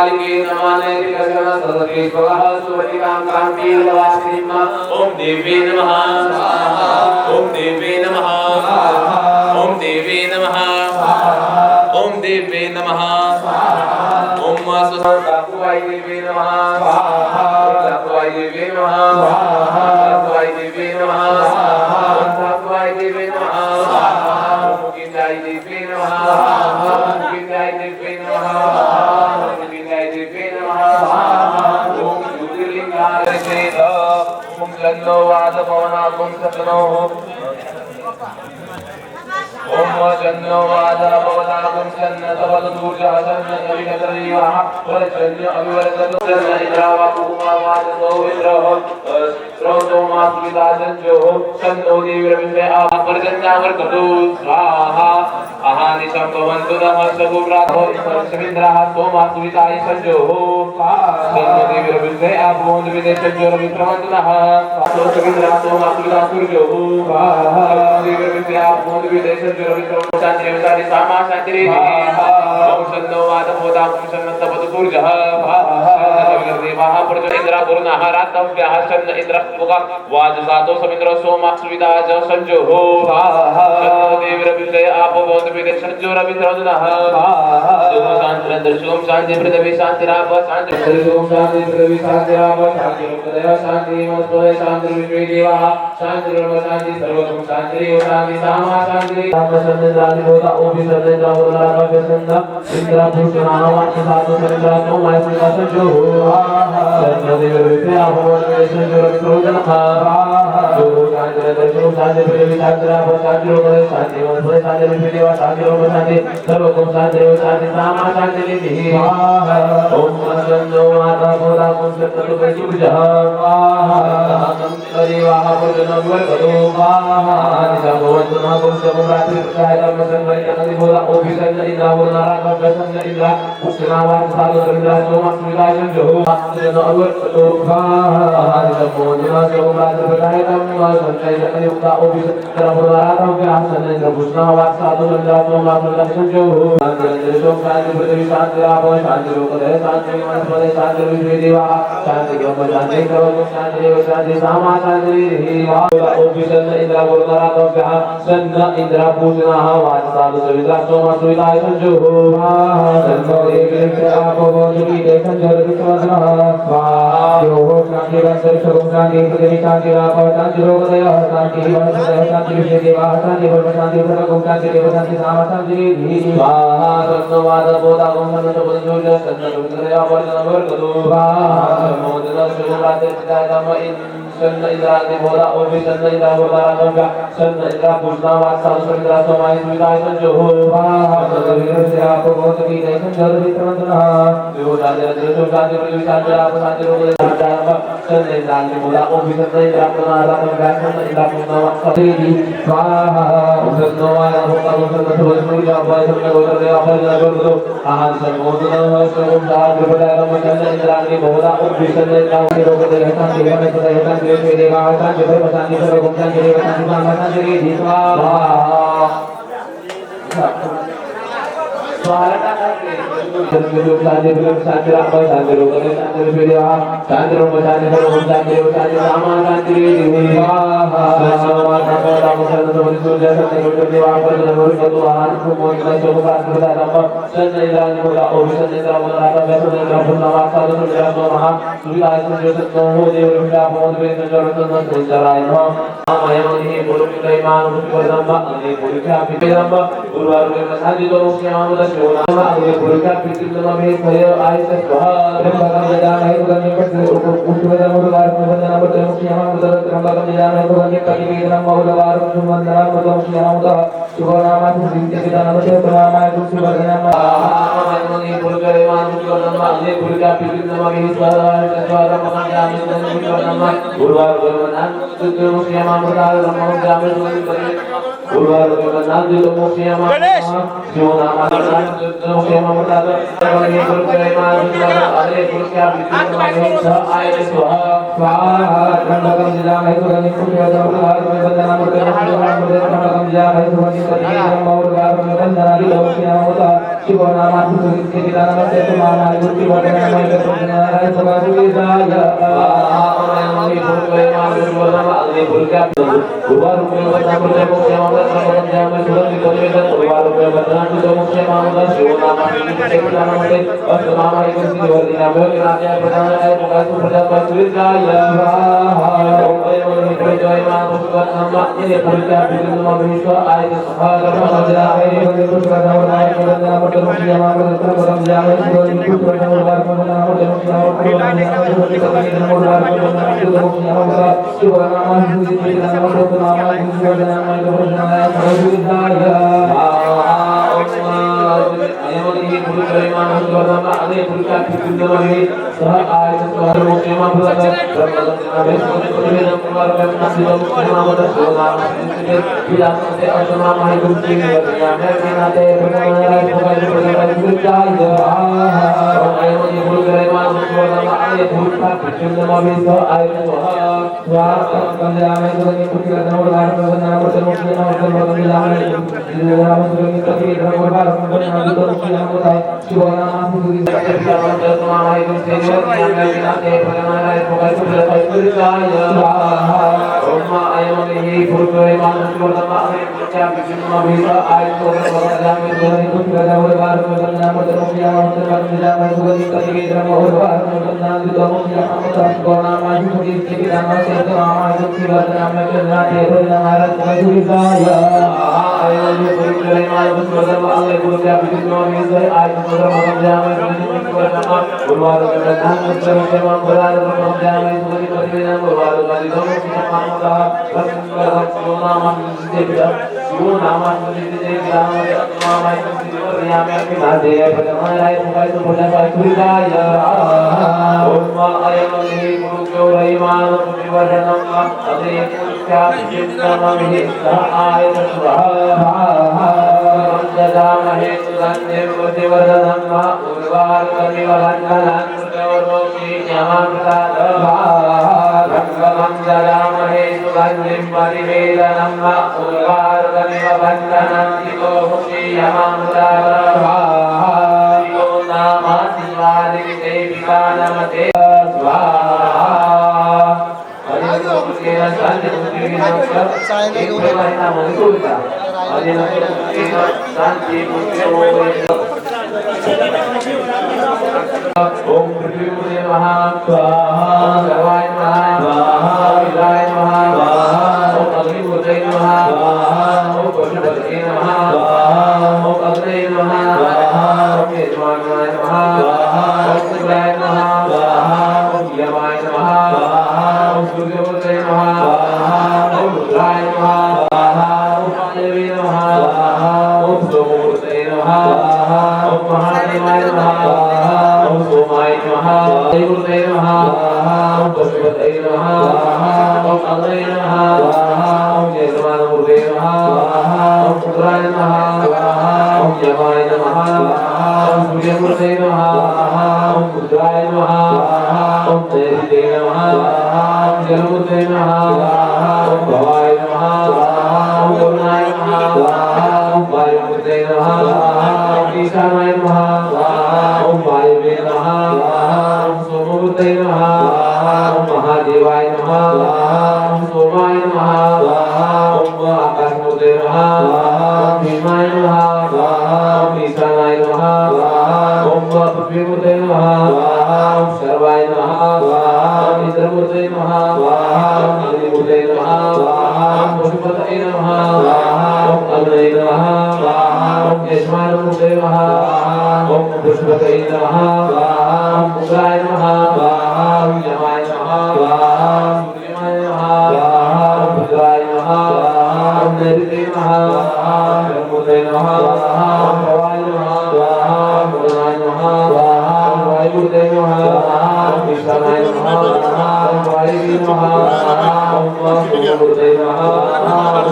कालिके नमः नैतिकर्षण सरस्वती स्वः सुवटिकां कान्तिलवासिनीं ओम देवी नमः ओम देवी नमः ओम देवी नमः ओम देवी नमः ओम स्वाहा देवी नमः स्वाहा देवी नमः स्वाहा देवी नमः स्वाहा देवी नमः मुकिंदाई देवी नमः मुकिंदाई देवी नमः मुकिंदाई देवी नमः ओम ज्योतिर्लिंगाय चेत ओम जन्नो वाद पवना ओम सतनो ओम जन्नो वाद पवना ओम जन्न तवल दूर्जा जन्न अभिनतरीवाह वर जन्न अभिवर्तनो जन्न इंद्रावा कुमा वाद सो इंद्रो स्रोतो मासुविदा जन्जो सन्नो देवीरविंदे आपर जन्नावर कटु स्वाहा आहानि संभवन्तु नः सगुप्रातो समिन्द्राः सोमासुविदाय संजो सन्नो देवीरविंदे आपोंद विदेशजो रविक्रमन्तु नः समिन्द्राः सोमासुविदा सूर्यो स्वाहा देवीरविंदे आपोंद विदेशजो रविक्रमन्तु शान्ति शान्ति सामा शान्ति ओम सन्नो वाद पोदा ओम सन्नत पदुर्जः देवाः प्रजोन्द्रा गुरुनाः रातव्याः सन्न इंद्र मुगा वाज सातो समिन्द्र सोमा सुविदा ज संजो हो सन्नो देवीरविंदे आपोंद विदेशजो रविक्रमन्तु नः ओम शान्ति दर्शोम शान्ति पृथ्वी शान्ति राप शान्ति दर्शोम शान्ति पृथ्वी शान्ति राप शान्ति लोकदय शान्ति मनस्पय शान्ति विश्वे देवाः शान्ति ब्रह्म शान्ति सर्वगम शान्ति शान्ति सामा शान्ति रामचन्द्रादि होता ओपि सर्वेन्द्र होता रामचन्द्र इंद्र भूषणाः वाक्य साधु समिन्द्र सोमाय सुविदा संजो हो सन्नो देवीरविंदे आपोंद विदेशजो रविक्रमन्तु नः जो शान्ति दर्शोम शान्ति पृथ्वी शान्ति राप शान्ति लोकदय शान्ति मनस्पय शान्ति विश्वे देवाः शान्ति ब्रह्म शान्ति सर्वगम शान्ति शान्ति सामा शान्ति निधि ओम सन्नो माता बोधा ओम सत्तु परिसुजः देवाः पुरुषो निशा भवन्तु नः पुरुषो रात्रि प्रकाय धर्म संवरि अनदि बोधा ओपि सन्न इंद्रा वरुणारा प्रसन्न इंद्रा उष्णावास साधु समिन्द्रा सोमा सुविदा संजो जन अवर्तो निशा भवन्तु नः सोम रात्रि प्रकाय धर्म संवरि अनदि बोधा ओपि सन्न वरुणारा प्रसन्न इंद्रा उष्णावास साधु समिन्द्रा सोमा सुविदा संजो शान्ति पृथ्वी शान्ति राप शान्ति लोकदय शान्ति मनस्पति शान्ति विश्वे देवाः शान्ति ब्रह्म शान्ति सर्वगम शान्ति देव शान्ति सामा शान्ति ओपि सन्न इंद्रा वरुणाराभ्यः सन्न इंद्रा पूषणाः वाच साधु सविन्द्रा सोमा सुविदाय संजो सन्नो देवीरविंदे आपोंद विदेशजो रविक्रमन्तु नः स्वाहा शान्ति दर्शोम शान्ति पृथ्वी शान्ति राप शान्ति लोकदय शान्ति मनस्पति शान्ति विश्वे देवाः शान्ति ब्रह्म शान्ति सर्वगम शान्ति देव शान्ति सामा शान्ति स्वाहा सन्नो वाद बोधा ओम सन्नत पदुर्जः सन्न लोकदय आपोंद वर्गदो मोदन सुराते चिदाय धम्म सन्न इंद्रादि बोधा ओपि सन्न इंद्रा वरुणारा सन्न इंद्रा पूषणाः वाच साधु समिन्द्रा सोमाय सुविदाय संजो हो सन्नो देवीरविंदे आपोंद विदेशजो रविक्रमन्तु नः जो शान्ति दर्शोम शान्ति पृथ्वी शान्ति राप शान्ति लोकदय सन्न इंद्रादि बोधा ओपि सन्न इंद्रा वरुणारा सन्न इंद्रा पूषणाः वाच साधु स्वाहा ओम सन्नो वाद बोधा ओम सन्नत पदुर्जः सन्न लोकदय आपोंद आहान संबोधन सर्वं शान्ति प्रदाय धम्म सन्न इंद्रादि बोधा ओपि सन्न इंद्रा लोकदय शान्ति मनस्पति शान्ति विश्वे देवाः शान्ति ब्रह्म शान्ति सर्वगम शान्ति देव शान्ति सामा शान्ति निधि स्वाहा शान्ति पृथ्वी शान्ति राप शान्ति लोकदय शान्ति विश्वे देवाः शान्ति ब्रह्म शान्ति सर्वगम शान्ति देव शान्ति सामा शान्ति निधि स्वाहा सन्नो माता बोधा ओम सन्नत परिसुजः सन्न विश्वे देवाः प्रसन्न वर्गदो आहान कुमोदन सोम रात्रि प्रदाय धम्म सन्न इंद्रादि बोधा ओपि सन्न इंद्रा वरुणारा सन्न इंद्रा पूषणाः वाच साधु समिन्द्रा सोमा सुविदाय संजो सन्नो देवीरविंदे आपोंद विदेशजो रविक्रमन्तु नः आमयमहि पुरुषदैमान पुष्पदम्ब अने पुरुषापि धम्म गुरुवारुः साधितो श्यामद शोनाम अने पुरुषापि किल्लम मे भय आयत स्वः ब्रह्मकं यदामहे भगवन् पुष्पदम्ब गुरुवारुः वन्दनं श्यामद ब्रह्मकं यदामहे भगवन् प्रतिवेदनं मौलवारुः सुवन्दनं प्रथम श्यामद शुभनाम सिद्धिदानमते प्रणामाय सुवर्णनाम आमयमहि पुरुषदैमान पुष्पदम्ब अने पुरुषापि किल्लम मे स्वारमकं यामिनं गुरुवारुः वन्दनं सुतु श्यामद ब्रह्मकं यदामहे गणेश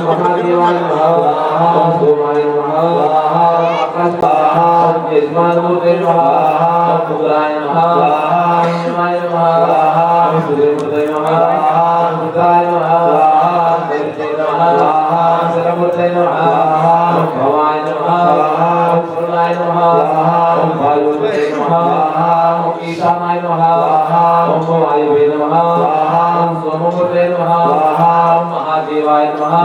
महादेवाय नमः ओम सोमाय नमः आकाश ओम यजमानमूर्ते नमः ओम पुत्राय नमः ओम हिमाय नमः ओम सूर्यमूर्ते नमः ओम रुद्राय नमः ओम दैत्ये नमः ओम सरमूर्ते नमः ओम भवाय नमः ओम पूर्णाय नमः ओम वायुमूर्ते नमः ओम ईशानाय नमः ओम वायुवे नमः ओम सोममूर्ते नमः ओम महादेवाय नमः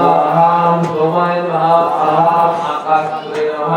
ओम सोमाय नमः ओम आकाशमूर्ते नमः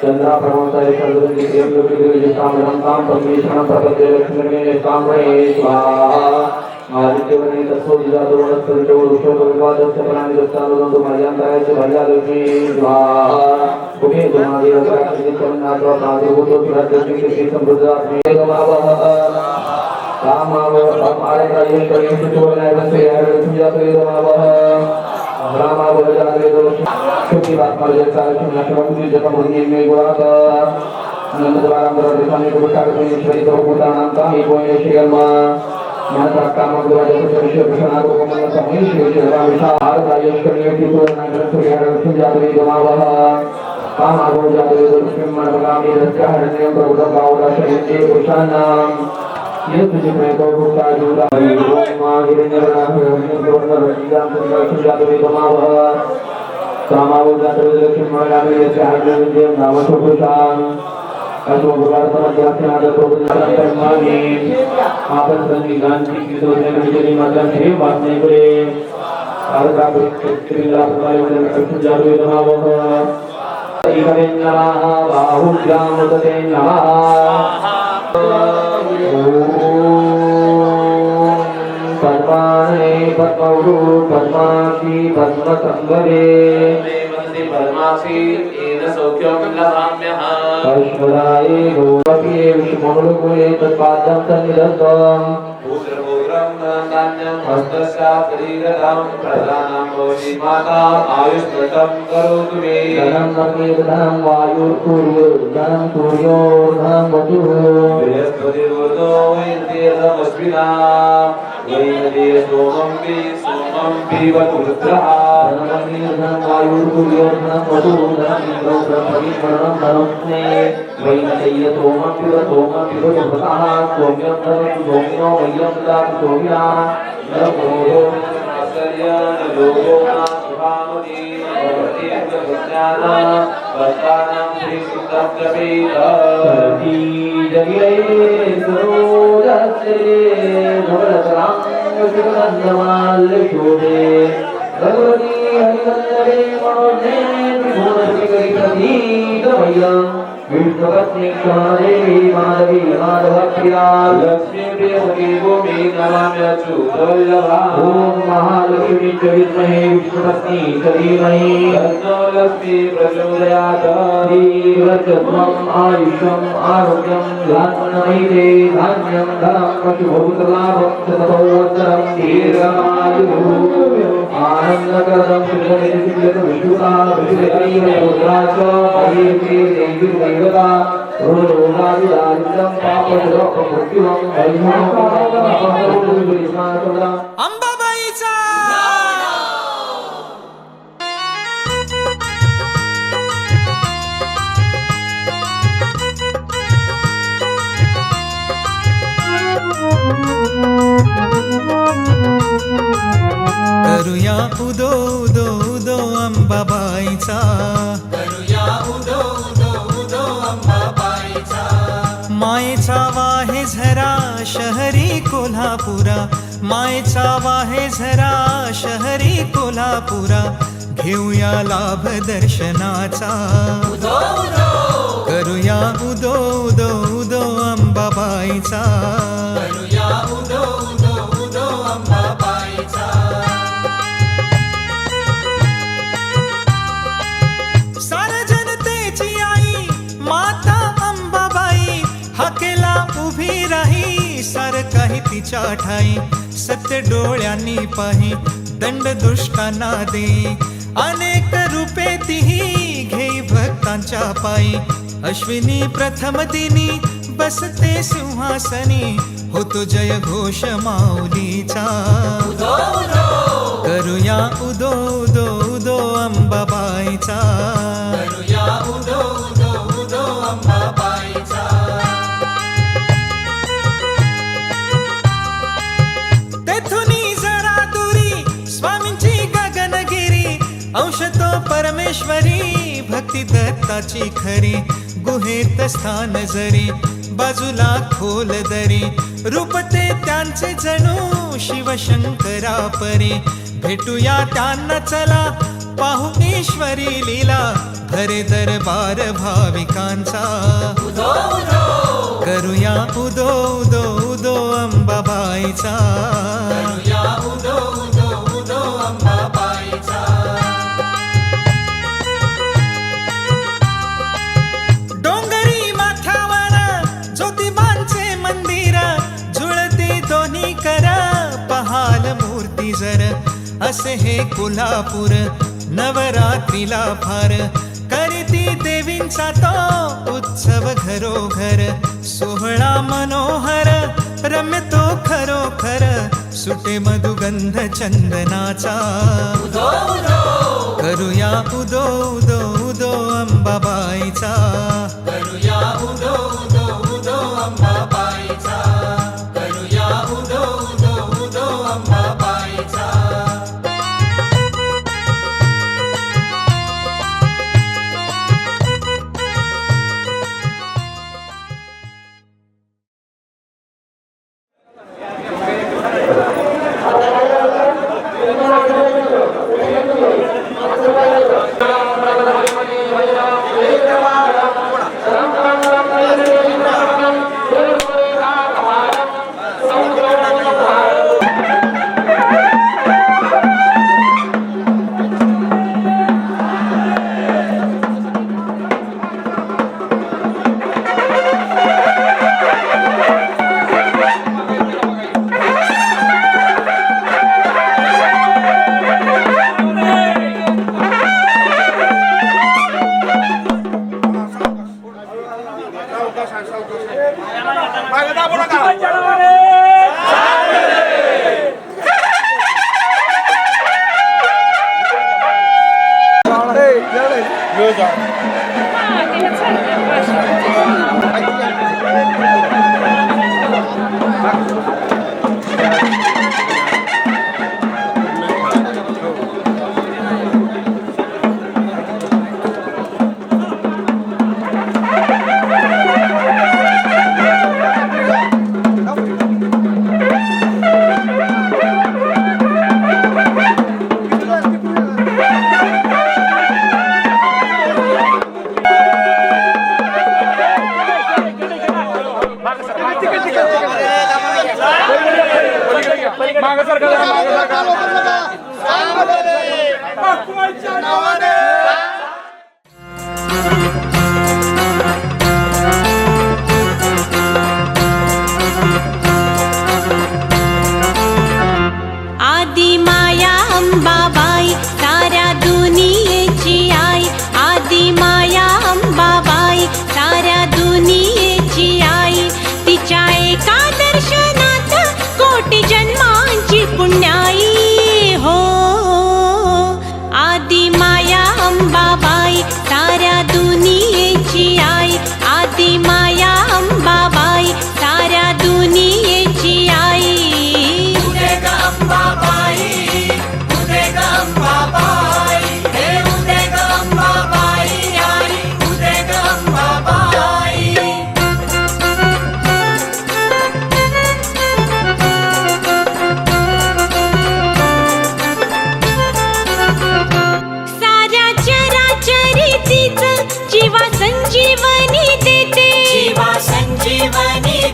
चंद्रा प्रमोदाय चंद्रजी प्रेम लोके काम राम परमेश्वर प्रपदे लक्ष्मी काम रे स्वाहा आदित्यवने तत्व विजातो वनस्पतितो वृक्षो विवादस्य प्राणि दत्तानो मर्यादाय च भयालक्ष्मी स्वाहा उभे गुणादि रक्षित चन्नात्वा प्रादुभूतो सुरदृष्टि के समृद्धात्मे नमः कामाव आरकाये करें सुचोनाय वसे लक्ष्मी जाते नमः रामा बजारे दोष शुद्धि बात पर जैसा लक्ष्मी लक्ष्मी जप मुनि में गुणात नंद द्वारा अंदर दिखाने को बिठा कर ईश्वरी तो पूरा नाम का ही कोई शिगर्मा माता काम द्वारा जैसे विश्व प्रसन्न को मन समय शिव शिवा विशाल राजेश करिए कि तो नागर सूर्य लक्ष्मी जाते नमः काम आगो जाते लक्ष्मी मन बगामी रस्ता हरने प्रभु बावला शरीर पुरुषानाम ये तुझे मैं तो भूखा दूरा मां हिरण्यवर्णा हिरण्यवर्णा लक्ष्मी जाते नमः कामावो जाते लक्ष्मी मगामी रस्ता हरने नाम सुपुरुषान अशोक भगवान समझाते आदर को परमानी आपन संगीतान की तो ने विजय मतलब थे बात नहीं करे और का त्रिला प्रकार में लक्ष्मी जाते नमः ईकवे नमः बाहुभ्याम उदते नमः पद्माने पद्मौ पद्माक्षी पद्मसंवरे पद्माक्षी येन सौख्यं लभाम्यः अश्वराये गोपये विष्णुमङ्गलकुले तत्पादं सन्निधत्तं पुत्रपुत्रं नान्यं हस्तस्य शरीरं प्रधानं भवति माता आयुष्मतं करोतु मे धनं धनं वायुर्पूर्योर्धनं सूर्योर्धनं वसुः बृहस्पतिर्वृतो वैद्येदमस्मिना वैनदे सोमं पिबतु धनं वायुर्पूर्योर्धनं वसुः धनं इन्द्रो ब्रह्मणं धनस्ने वैनदे सोमं पिबतु व्रतः सोम्यं धनं सोम्यो वैयं दातु सोम्या नमो आश्चर्यं लोको नाभामति भवत्यज्ञाना वस्तानां श्रीसिद्धं जपेत जगिरे सरोजसे धवलतरां शिवनन्दमाल्यशोभे भगवती हरिवल्लभे मनोज्ञे त्रिभुवनश्रीप्रतीतमय्यं विष्णुपत्नी क्षमादेवी माधवी माधवप्रिया लक्ष्मी प्रियसखी भूमि नमाम्यच्युतवल्लभा ॐ महालक्ष्मी च विद्महे विष्णुपत्नी च धीमहि तन्नो लक्ष्मी प्रचोदयात् दीर्घत्वम् आयुष्यम् आरोग्यं धनमयिते धान्यं धनं पशुभूतलाभं शतसंवत्सरं दीर्घमायुः आनन्दकरं विष्णुता विष्णुदैवपुत्राच मयेति देवीर्दैवता रोगादिदारिद्र्यं पापशोकमृत्युं वैष्णवं अंबाबाईचा करूया उदो उदो उदो अंबाबाईचा मायेचा वाहे झरा शहरी कोल्हापुरा, मायेचा वाहे झरा शहरी कोल्हापुरा, घेऊया लाभ दर्शनाचा, करूया उदो उदो उदो अंबाबाईचा, करूया उदो उदो उदो अंबाबाईचा. साऱ्या जनतेची आई माता अंबाबाई, हाकेला उभी राही सार काही तिच्या ठाई, सत्य डोळ्यांनी पाही दंड दुष्टांना दे, अनेक रूपे तिही घेई भक्तांच्या पायी, अश्विनी प्रथम दिनी बसते सिंहासनी, होतो जय घोष माऊलीचा, करूया उदो उदो उदो अंबाबाईचा, करूया उदो उदो उदो अंबाबाईचा. तेथुनी जरा दुरी स्वामींची गगनगिरी, अंश तो परमेश्वरी भक्ती दत्ताची खरी, गुहेत स्थान जरी बाजूला खोल दरी, रूपते त्यांचे जणू शिवशंकरा परी, भेटूया त्यांना चला पाहू ईश्वरी लीला, भरे दरबार भाविकांचा, करूया उदो उदो उदो अंबाबाईचा, करूया उदो उदो उदो अंबाबाईचा. डोंगरी माथ्यावर ज्योतिबांचे मंदिर, जुळते दोन्ही कर पहाल मूर्ती जर, असे हे कोल्हापूर नवरात्रीला फार, करीती देवींचा तो उत्सव घरोघर, सोहळा मनोहर रम्यतो खरोखर, सुटे मधुगंध चंदनाचा, करूया उदो उदो उदो अंबाबाईचा, करूया उदो उदो उदो अंबाबाईचा, करूया उदो उदो उदो अंबाबाईचा. आदि माया अंबाबाई साऱ्या दुनियेची आई, आदि माया अंबाबाई साऱ्या दुनियेची आई, तिच्या एका दर्शनात कोटी जन्मांची पुण्याई हो. आदि माया अंबाबाई साऱ्या दुनियेची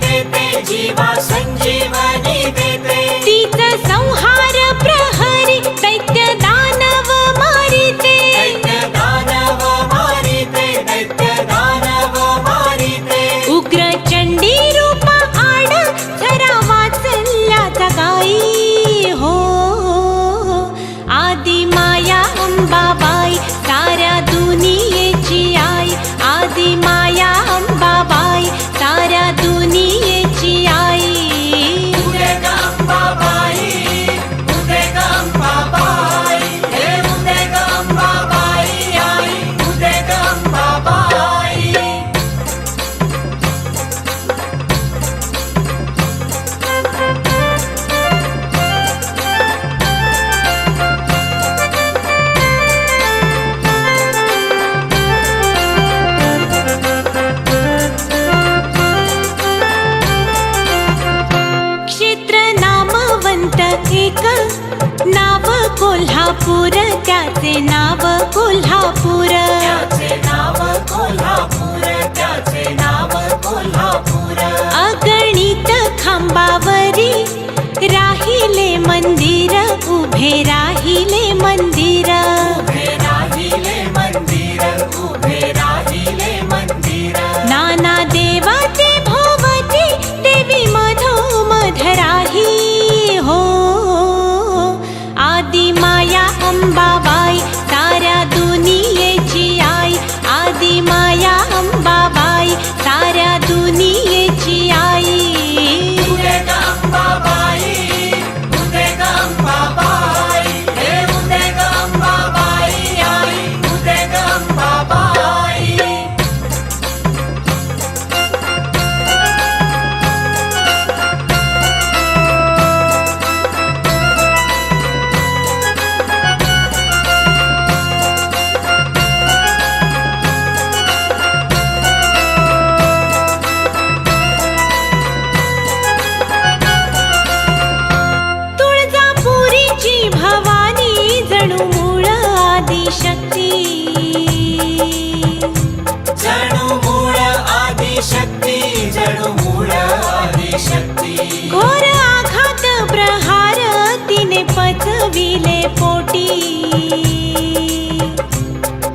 देते जीवा संजीवनी देते तीच संहार प्रहरी दैत्य दानव मारिते दानव मारिते दैत्य दानव मारिते उग्र चंडी रूप आड जरा वाचल्याचा गाई हो आदि माया अंबाबाई साऱ्या दुनियेची आई आदि माया अंबाबाई साऱ्या दुनियेची आई उदे गंबाबाई उदे गंबाबाई हे उदे गंबाबाई आई उदे गंबाबाई क्षेत्र नामवंत एक नाव कोल्हापूर त्याचे नाव कोल्हापूर त्याचे नाव कोल्हापूर त्याचे नाव कोल्हापूर अगणित खांबावरी राहिले मंदिर उभे राहिले मंदिर उभे राहिले मंदिर उभे राहिले मंदिर नाना देवाचे भोवती देवी मधोमध राही हो आदि माया अंबाबाई साऱ्या दुनियेची आई आदि माया अंबाबाई साऱ्या दुनियेची आई उदे गंबाबाई उदे गंबाबाई हे उदे गंबाबाई आई उदे गंबाबाई तुळजापुरीची भवानी जणू मूळ आदिशक्ती जणू मूळ आदिशक्ती जणू मूळ आदिशक्ती घोर आघात प्रहार तिने पचविले पोटी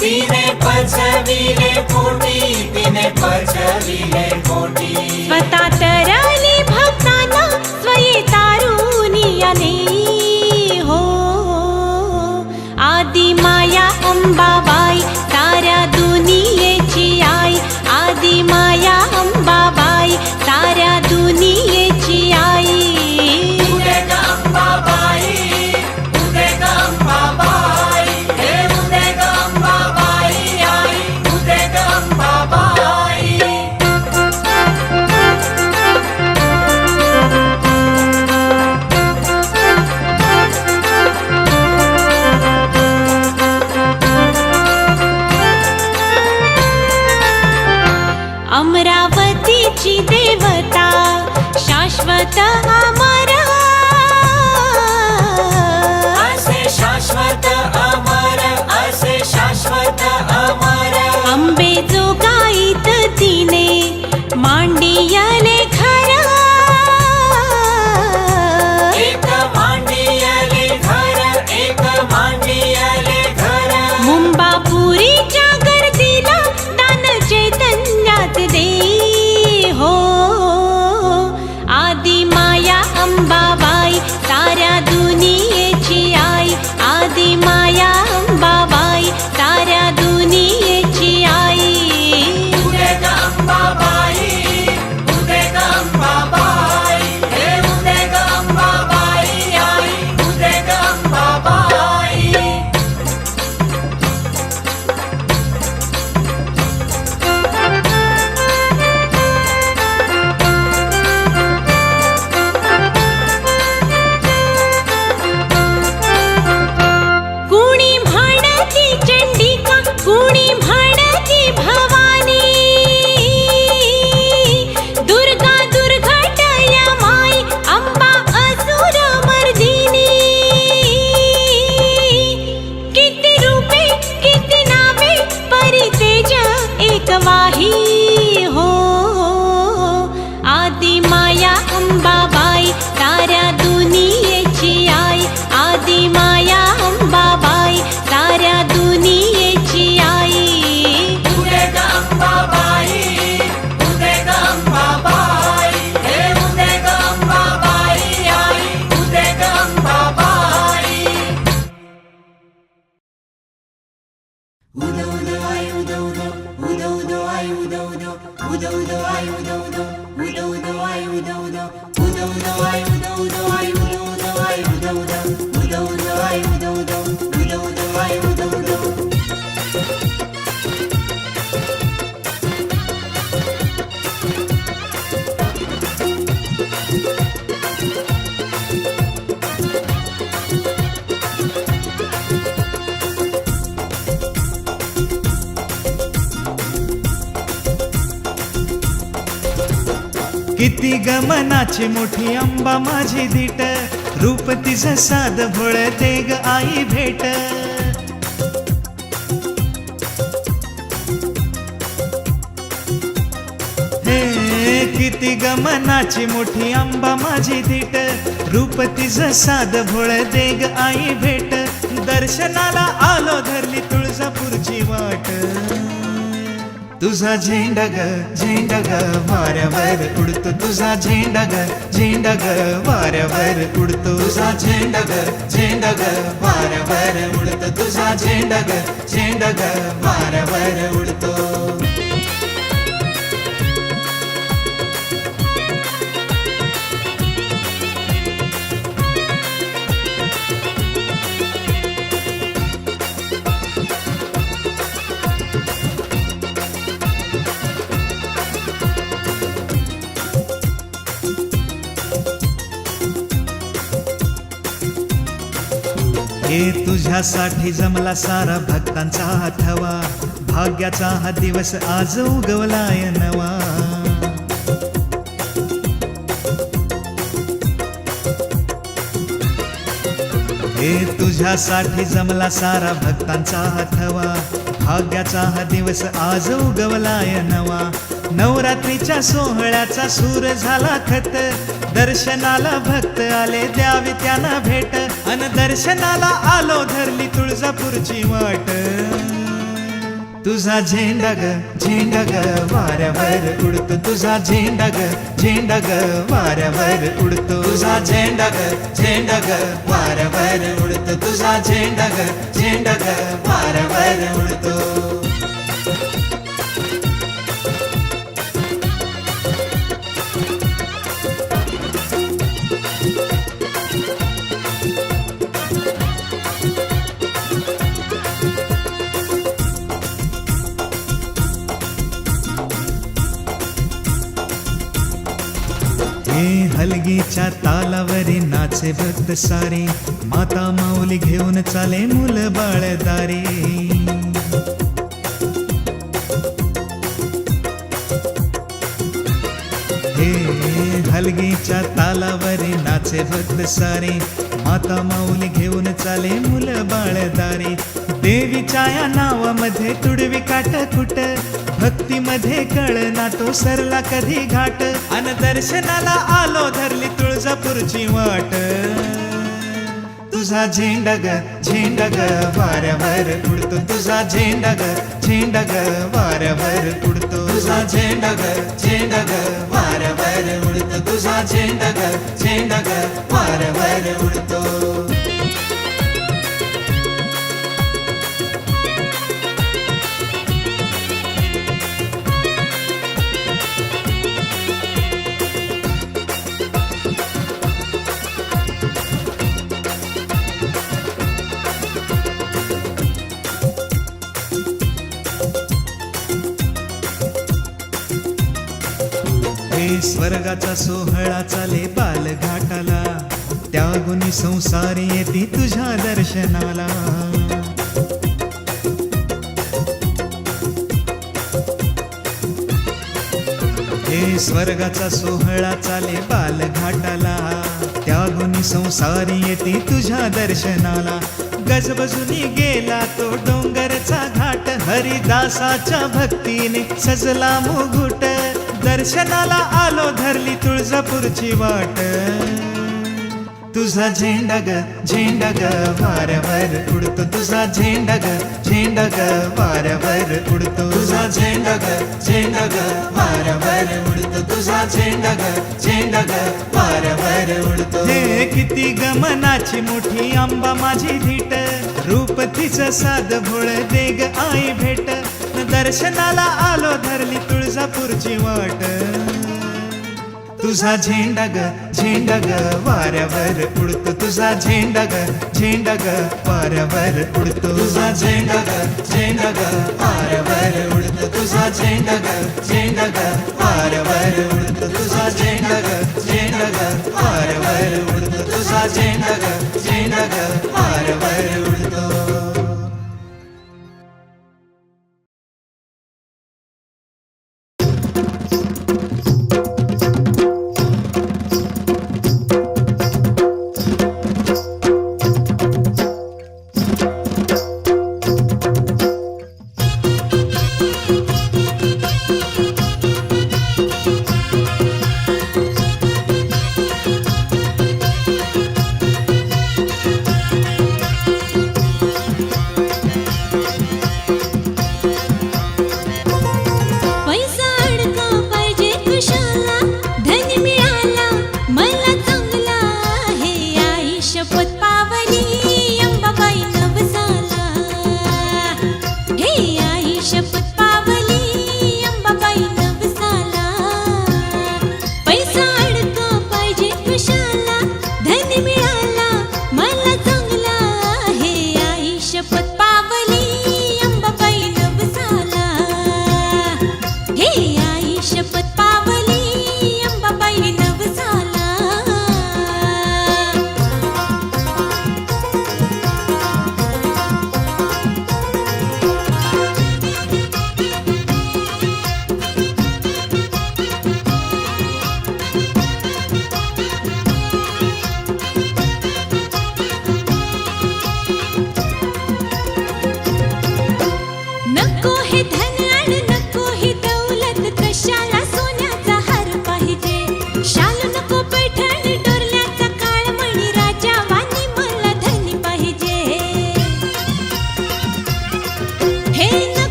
तिने पचविले पोटी तिने पचविले पोटी स्वतः तरली भक्तांना स्वये तारुणी आले हो आदि माया अंबाबाई साऱ्या दुनियेची आई आदि माया अंबाबाई साऱ्या दुनियेची आई उदे गंबाबाई उदे गंबाबाई हे उदे गंबाबाई आई उदे गंबाबाई अमरावतीची देवता शाश्वत अमर असे शाश्वत अमर असे शाश्वत अमर अंबे जोगाईत तिने मांडियले घर एक मांडियले घर एक मांडियले घर मुंबापुरीच्या गर्दीला दान चैतन्यात दे हो आदि माया किती गमनाची मोठी अंबा माझी धीट, रूप तिचं साध भोळ दे ग आई भेट. हे किती गमनाची मोठी अंबा माझी धीट, रूप तिचं साध भोळ दे ग आई भेट. दर्शनाला आलो धरली तुळजापूरची वाट, तुझा झेंडा ग वाऱ्यावर उडतो, तुझा झेंडा ग वाऱ्यावर उडतो, तुझा झेंडा ग वाऱ्यावर उडतो, तुझा झेंडा ग वाऱ्यावर उडतो. हे तुझ्यासाठी जमला सारा भक्तांचा थवा, भाग्याचा हा दिवस आज उगवलाय नवा. हे तुझ्यासाठी जमला सारा भक्तांचा थवा, भाग्याचा हा दिवस आज उगवलाय नवा. नवरात्रीच्या सोहळ्याचा सूर झाला खत, दर्शनाला भक्त आले द्यावी त्यांना भेट. अन दर्शनाला आलो धरली तुळजापूरची वाट, तुझा झेंडा ग वाऱ्यावर उडतो, तुझा झेंडा ग वाऱ्यावर उडतो, तुझा झेंडा ग वाऱ्यावर उडतो, तुझा झेंडा ग वाऱ्यावर उडतो. हलगीच्या तालावरी नाचे भक्त सारे, माता माऊली घेऊन चाले मुल बाळदारे. हे हलगीच्या तालावरी नाचे भक्त सारे, माता माऊली घेऊन चाले मुल बाळदारे. देवीच्या या नावामध्ये तुडवी काट कुट, भक्तीमध्ये कळना तो सरला कधी घाट. अन दर्शनाला आलो धरली तुळजापूरची वाट, तुझा झेंडा ग वाऱ्यावर उडतो, तुझा झेंडा ग वाऱ्यावर उडतो, तुझा झेंडा ग वाऱ्यावर उडतो, तुझा झेंडा ग वाऱ्यावर उडतो. स्वर्गाचा सोहळा चाले बालघाटाला, त्यागुनी संसार येती तुझ्या दर्शनाला. हे स्वर्गाचा सोहळा चाले बालघाटाला, त्यागुनी संसार येती तुझ्या दर्शनाला. गजबजूनी गेला तो डोंगरचा घाट, हरिदासाच्या भक्तीने सजला मुघुट. दर्शनाला आलो धरली तुळजापूरची वाट, तुझा झेंडा ग वाऱ्यावर उडतो, तुझा झेंडा ग वाऱ्यावर उडतो, तुझा झेंडा ग वाऱ्यावर उडतो, तुझा झेंडा ग वाऱ्यावर उडतो. हे किती गमनाची मोठी अंबा माझी धीट, रूप तिचं साध भोळ दे ग आई भेट. दर्शनाला आलो धरली तुळजापूरची वाट, तुझा झेंडा ग वाऱ्यावर उडतो, तुझा झेंडा ग वाऱ्यावर उडतो, तुझा झेंडा ग वाऱ्यावर उडतो, तुझा झेंडा ग वाऱ्यावर उडतो, तुझा झेंडा ग वाऱ्यावर उडतो, तुझा झेंडा ग वाऱ्यावर उडतो.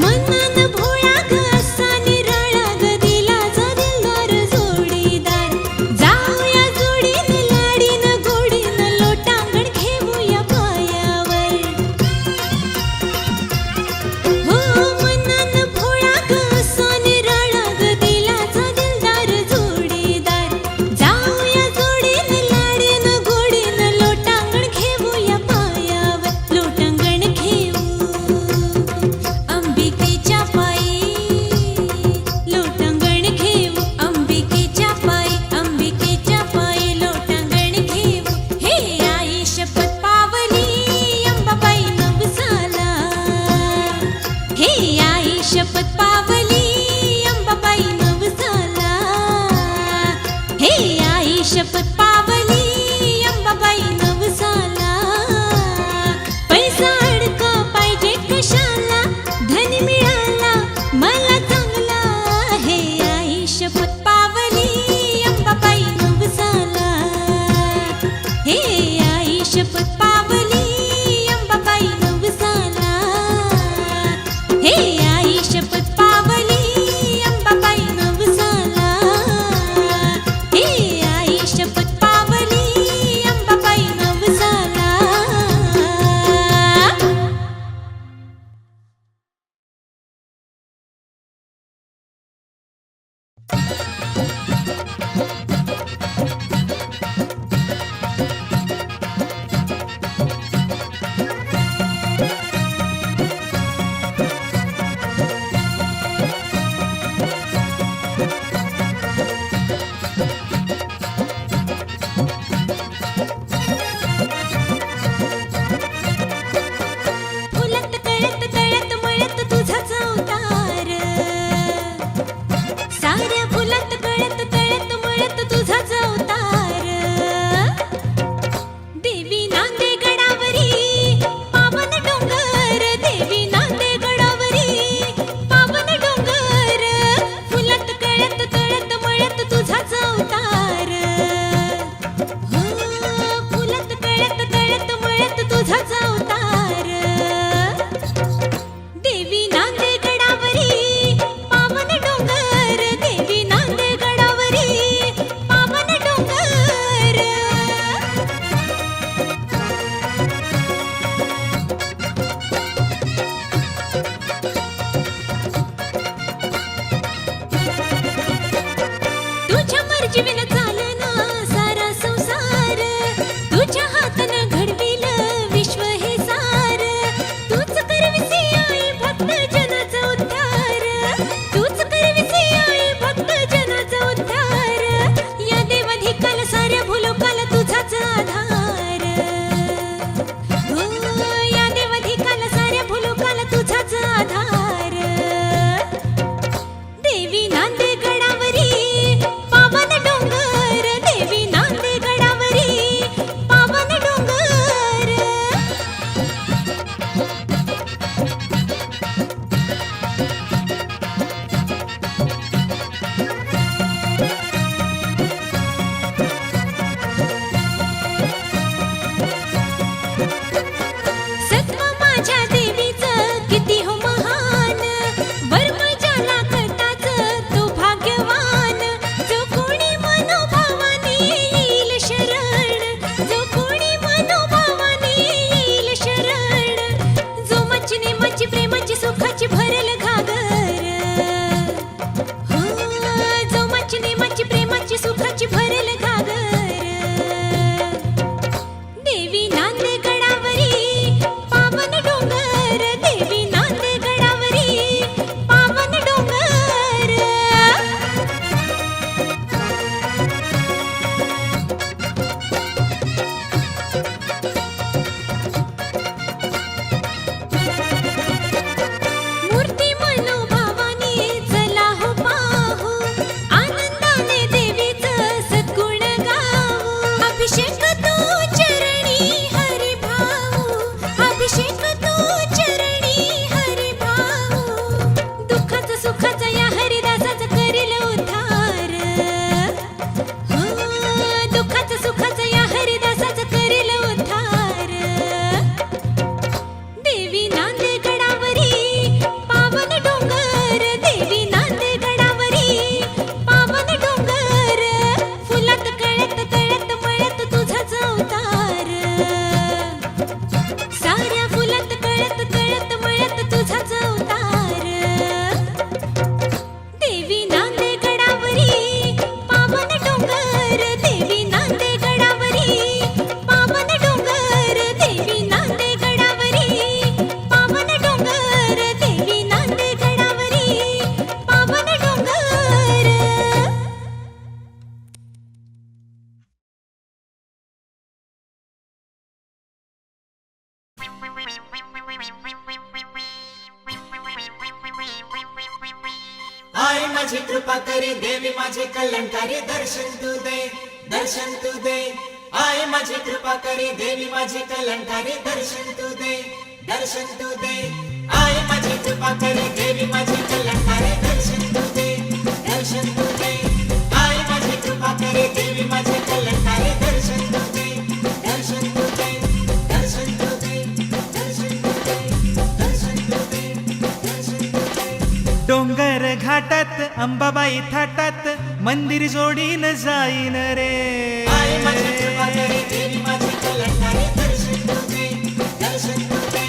मनान भोळा ग असा निराळा ग दिलाचा दिलदार जोडीदार जाऊया जोडीन लाडीन गोडीन लोटांगण घेऊया पायावर हो मनान भोळा ग असा निराळा ग दिलाचा दिलदार जोडीदार जाऊया जोडीन लाडीन गोडीन लोटांगण घेऊया पायावर लोटांगण घेऊ अंबिकेच्या पायी लोटांगण घेऊ अंबिकेच्या पायी लोटांगण घेऊ हे आई शपथ पावली अंबाबाई नवसाला हे आई शपथ पावली अंबाबाई नवसाला हे आई शपथ पावली अंबाबाई नवसाला पैसा अडका पाहिजे कशाला धन मिळाला मला चांगला हे आई शपथ पावली अंबाबाई नवसाला हे आई शपथ पावली अंबाबाई नवसाला हे माझी कृपा करे देवी माझे कल्याणकारी दर्शन तू दे दर्शन तू दे आई माझी कृपा करे देवी माझे कल्याणकारी दर्शन तू दे दर्शन तू दे आई माझी कृपा करे देवी माझे कल्याणकारी दर्शन तू दे दर्शन तू दे आई माझी कृपा करे देवी माझे कल्याणकारी दर्शन तू दे दर्शन तू दे दर्शन तू दे दर्शन तू दे दर्शन तू दे दर्शन तू दे डोंगर घाटात अंबाबाई थाटात मंदिर जोडीन जाईन रे आई माझी कृपा करे देवी माझे कल्याणकारी दर्शन तू दे दर्शन तू दे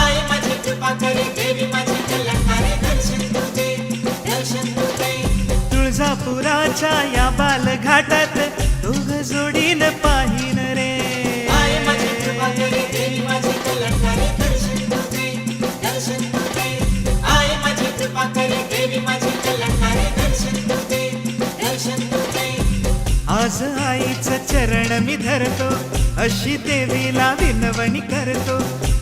आई माझी कृपा करे देवी माझे कल्याणकारी दर्शन तू दे दर्शन तू दे तुळजापुराच्या या बालघाटात दोघ जोडीन पाहीन रे आई माझी कृपा करे देवी माझे कल्याणकारी दर्शन तू दे दर्शन तू दे आई माझी कृपा करे देवी माझे कल्याणकारी दर्शन तू दे दर्शन तू दे आज आईचं चरण मी धरतो अशी देवीला विनवणी करतो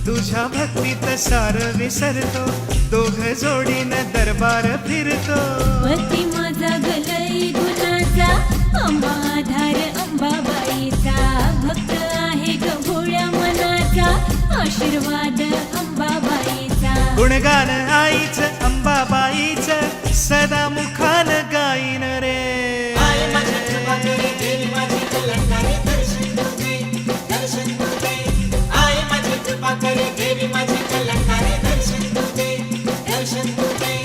तुझ्या भक्तीत सार विसरतो दोघ जोडीन दरबार फिरतो पती माझा गलई गुणाचा अंबा आधार अंबाबाईचा भक्त आहे ग भोळ्या मनाचा आशीर्वाद अंबाबाईचा गुणगान आईचं अंबाबाईचं सदा मुखान गाईन रे आई माझी कृपा करे देवी माझे कल्याणकारी दर्शन तू दे दर्शन तू दे आई माझी कृपा करे देवी माझे कल्याणकारी दर्शन तू दे दर्शन तू दे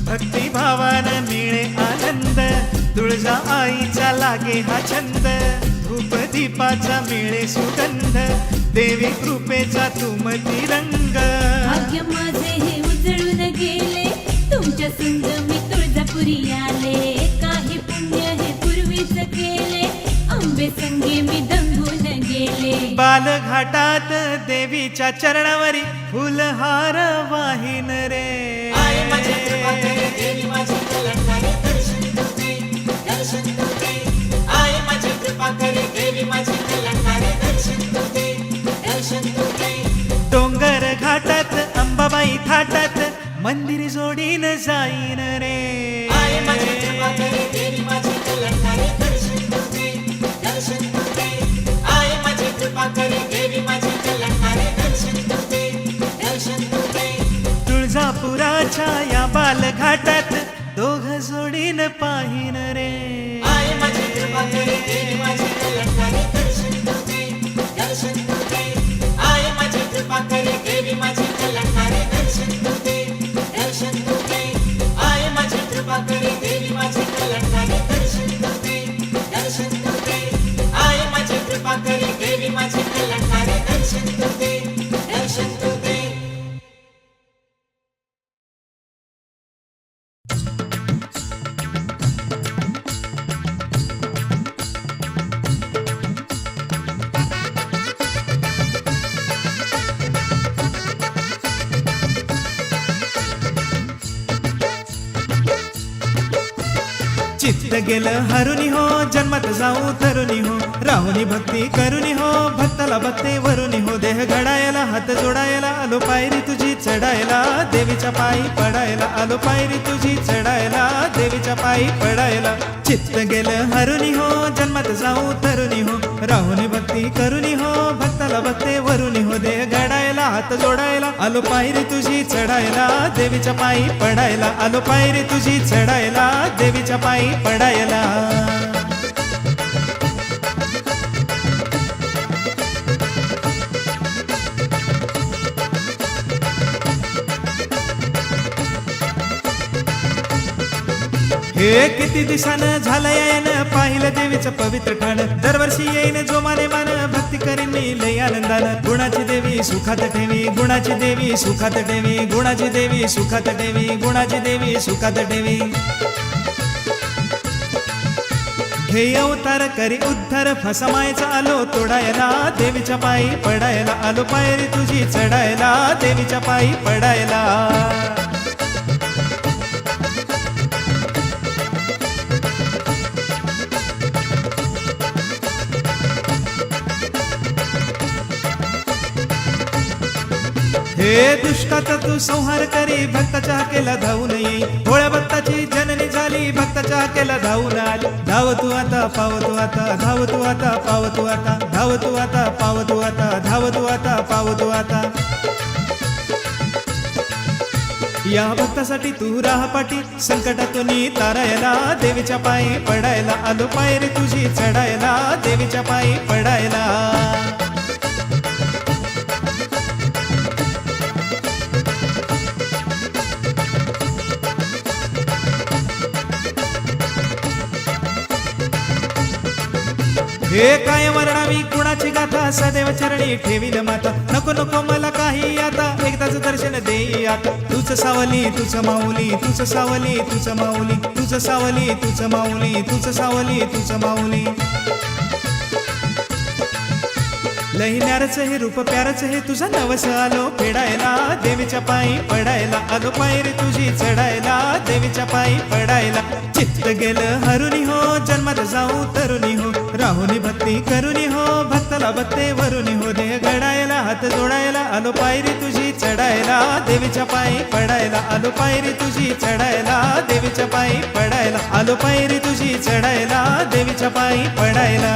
भक्तिभावानं मिळे आनंद तुळजा आईचा लागे हा छंद धूप दीपाचा मिळे सुगंध देवी कृपेचा तुमती रंग भाग्य माझे हे उजळून गेले तुमच्या संग मी तुळजापुरी आले काही पुण्य हे पूर्वीच केले आंबे संगे मी दंगून गेले बालघाटात देवीच्या चरणावरी फुलहार वाहिन रे आई माझी कृपा करे देवी माझे कल्याणकारी दर्शन तू दे दर्शन तू दे आई माझी कृपा करे देवी माझे कल्याणकारी दर्शन तू दे दर्शन तू दे डोंगर घाटात अंबाबाई थाटात मंदिर जोडीन जाईन रे आई माझी कृपा करे देवी माझे कल्याणकारी दर्शन तू दे दर्शन तू दे आई माझी कृपा करे देवी माझे कल्याणकारी दर्शन तू दे दर्शन तू दे तुळजापुराच्या या बालघाटात दोघ जोडीन पाहीन रे आई माझी कृपा करे देवी माझे कल्याणकारी दर्शन तू दे दर्शन तू दे आई माझी कृपा करे देवी माझे कल्याणकारी दर्शन तू दे दर्शन तू दे आई माझी कृपा करे देवी माझे कल्याणकारी दर्शन तू दे दर्शन तू दे आई माझी कृपा करे देवी माझे कल्याणकारी दर्शन तू दे दर्शन तू दे चित्त गेलं हरुनी हो जन्मात जाऊ तरुणी हो राहुनी भक्ती करुनी हो भक्ताला बघते वरुनी हो देह घडायला हात जोडायला आलो पायरी तुझी चढायला देवीच्या पायी पडायला आलो पायरी तुझी चढायला देवीच्या पायी पडायला चित्त गेलं हरुनी हो जन्मात जाऊ तरुणी हो राहुनी भक्ती करुनी हो भक्ताला बघते वरुनी हो देह घडायला हात जोडायला आलो पायरी तुझी चढायला देवीच्या पायी पडायला आलो पायरी तुझी चढायला देवीच्या पायी पडायला हे किती दिवसानं झालं येईन पाहिलं देवीचं पवित्र ठाण दरवर्षी येईन जोमाने मान भक्ती करीन मी लय आनंदानं गुणाची देवी सुखात ठेवी गुणाची देवी सुखात ठेवी गुणाची देवी सुखात ठेवी गुणाची देवी सुखात ठेवी घे अवतार करी उद्धार फसमायचा आलो तोडायला देवीच्या पायी पडायला आलो पायरी तुझी चढायला देवीच्या पायी पडायला हे दुष्टाचा तू संहार करी भक्ताच्या हाकेला धावून येई भोळ्या भक्ताची जननी झाली भक्ताच्या हाकेला धावून आली धाव तू आता पाव तू आता धाव तू आता पाव तू आता धाव तू आता पाव तू आता धाव तू आता पाव तू आता या भक्तासाठी तू राहा पाठी संकटातून तारायला देवीच्या पायी पडायला आलो पायरी तुझी चढायला देवीच्या पायी पडायला हे काय वर्णावी कुणाची गाथा सदैव चरणी ठेवील माता नको नको मला काही आता एकदाच दर्शन देई आता तुझ सावली तुझ माऊली तुझ सावली तुझ माऊली तुझ सावली तुझ माऊली तुझ सावली तुझ माऊली लई न्यारच हे रूप प्यारच हे तुझं नवस आलो फेडायला देवीच्या पायी पडायला आलो पायरी तुझी चढायला देवीच्या पायी पडायला चित्त गेलं हरुणी हो जन्मात जाऊ तरुणी हो राहुनी भक्ती करुणी हो भक्ताला बत्ते वरुणी हो देह घडायला हात जोडायला आलो पायरी तुझी चढायला देवीच्या पायी पडायला आलो पायरी तुझी चढायला देवीच्या पायी पडायला आलो पायरी तुझी चढायला देवीच्या पायी पडायला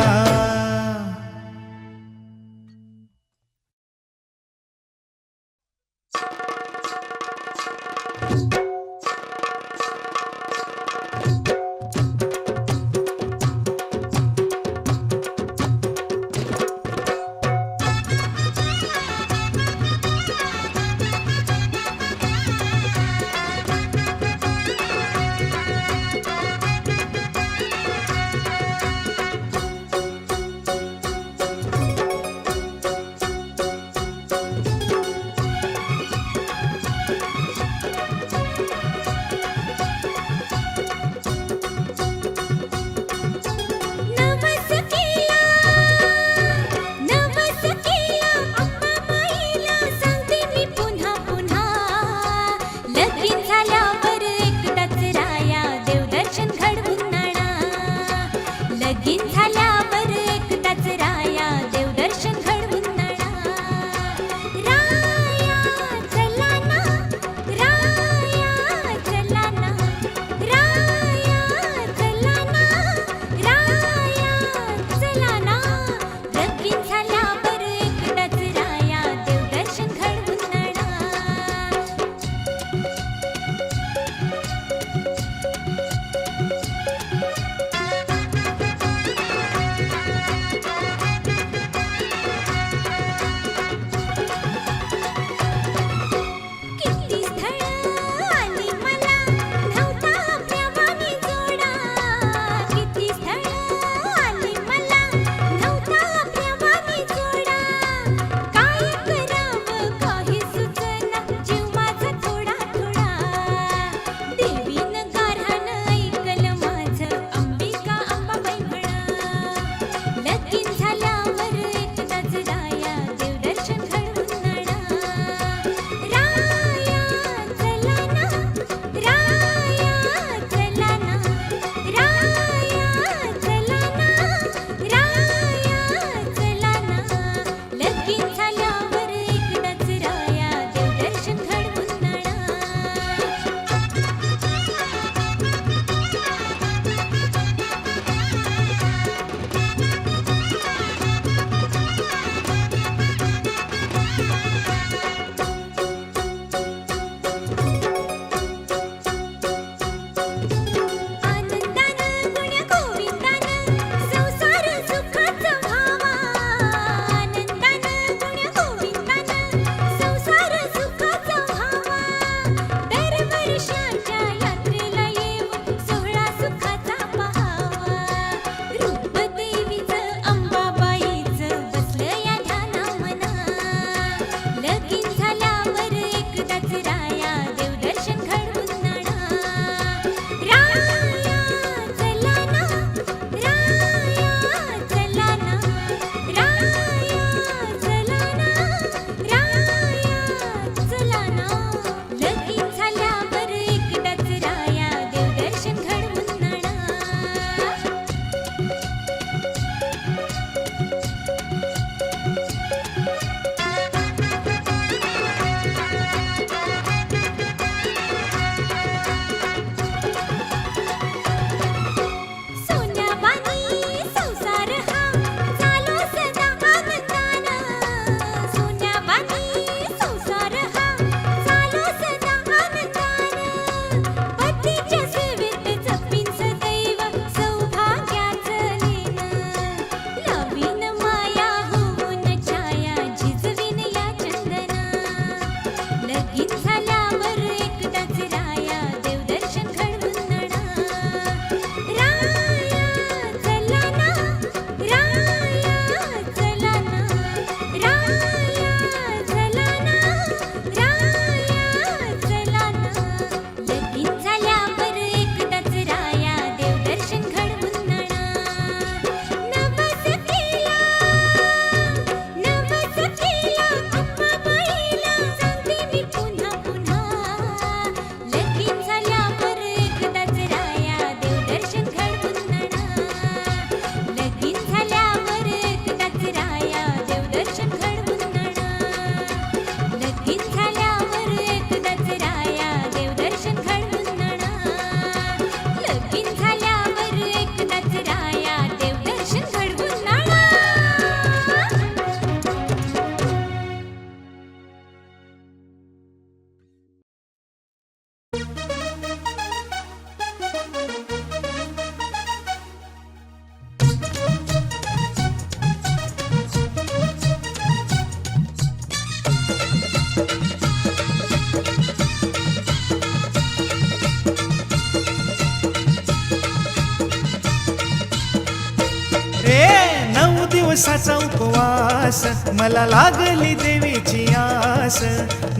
दिवसाचा उपवास मला लागली देवीची आस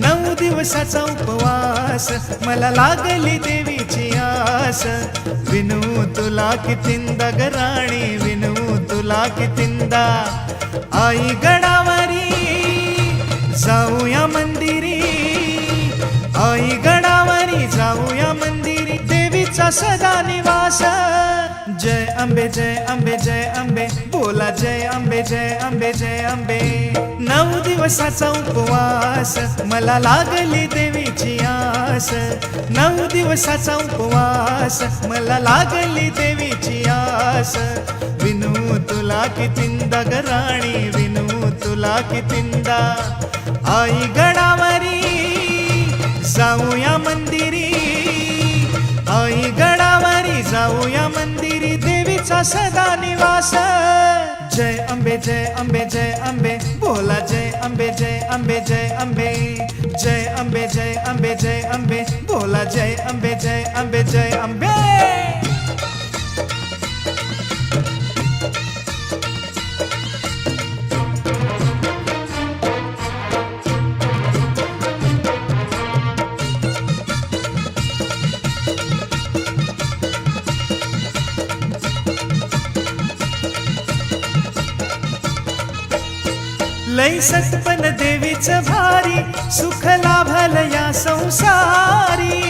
9 दिवसाचा उपवास मला लागली देवीची आस विनू तुला कितींदा ग राणी विनू तुला कितींदा आई गडावरी जाऊया मंदिरी आई गडावरी जाऊया मंदिरी देवीचा सदा निवास जय अंबे जय अंबे जय अंबे बोला जय अंबे जय अंबे जय अंबे 9 दिवसाचा उपवास मला लागली देवीची आस 9 दिवसाचा उपवास मला लागली देवीची आस विनू तुला कितींदा ग राणी विनू तुला कितींदा आई गडावरी जाऊया मंदिरी आई गडावरी जाऊया मंदिरी देवीचा सदा निवास जय अंबे जय अंबे जय अंबे बोला जय अंबे जय अंबे जय अंबे जय अंबे जय अंबे जय अंबे बोला जय अंबे जय अंबे जय अंबे लई सतपन देवीचं भारी सुख लाभल या संसारी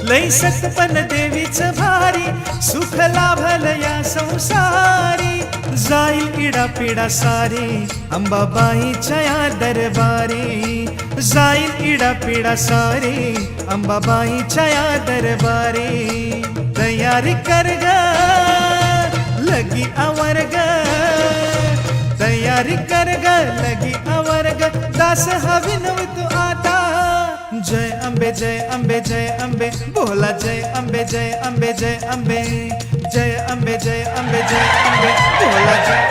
लई सतपन देवीचं भारी सुख लाभल या संसारी जाईल इडा पिडा सारी अंबाबाईच्या या दरबारी जाईल इडा पिडा सारी अंबाबाईच्या या दरबारी तयारी कर ग लगी अवर्ग तयारी कर ग लगी अवर्ग दास हा विनवतो आता जय अंबे जय अंबे जय अंबे बोला जय अंबे जय अंबे जय अंबे जय अंबे जय अंबे जय अंबे बोला जय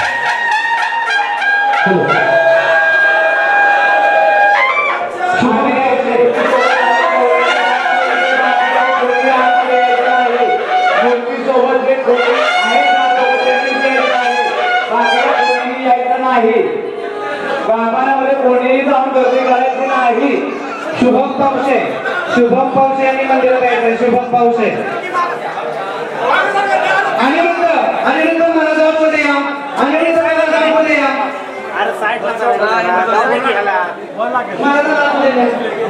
गाभाऱ्यामध्ये कोणीही जाऊन गर्दी करायची नाही शुभम पावसे यांनी मंदिरात यायचं शुभम पावसे अनिरुद्ध मला जाऊन या अनिरुद्ध मला जाऊन या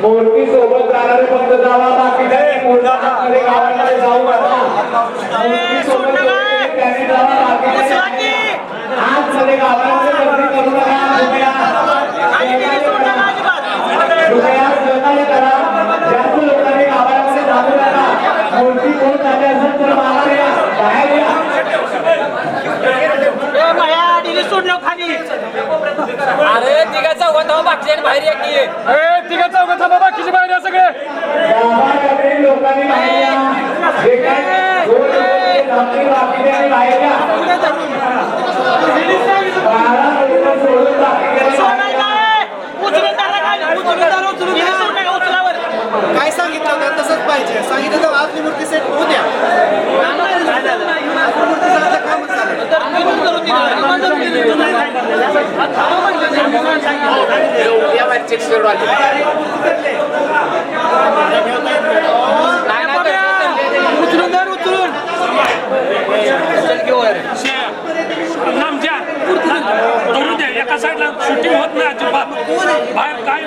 मोठी सोबत जाणारे फक्त जावा बाकी गावामध्ये जाऊ मोठी सोबत त्यांनी जावा बाकी आज मध्ये गावामध्ये गर्दी करू सहकार्य करा जास्त लोकांनी गावामध्ये जाऊ नका मोठी कोण झाली असेल तर बाहेर या अरे तिघा चौघा बाकी बाहेर या की तिघा चौघा बाकीचे बाहेर या सगळे गावाकडे लोकांनी बाहेर या जे काही बाकी बाहेर या 12 लोक सोडून काय सांगितलं होतं तसंच पाहिजे सांगितलं तर आपली मूर्ती सेट होऊ द्या एका साईडला शूटिंग होत नाही अजिबात बाहेर काय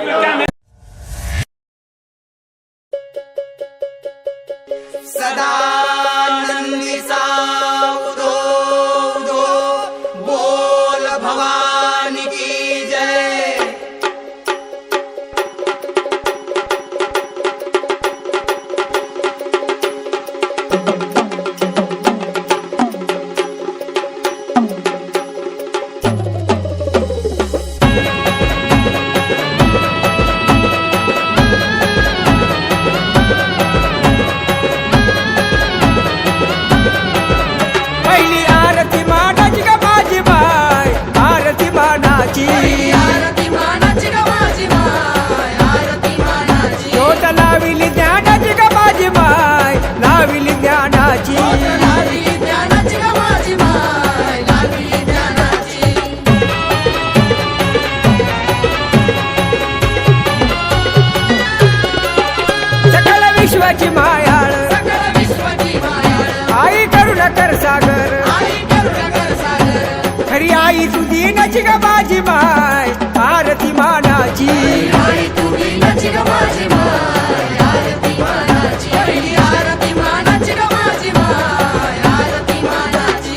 सदानंदी सावधो उदो बोल भवानी की जय नची ग माझी माय आरती मानाची आई तुम्ही नची ग माझी माय आरती मानाची पहिली आरती मानाची ग माझी माय आरती मानाची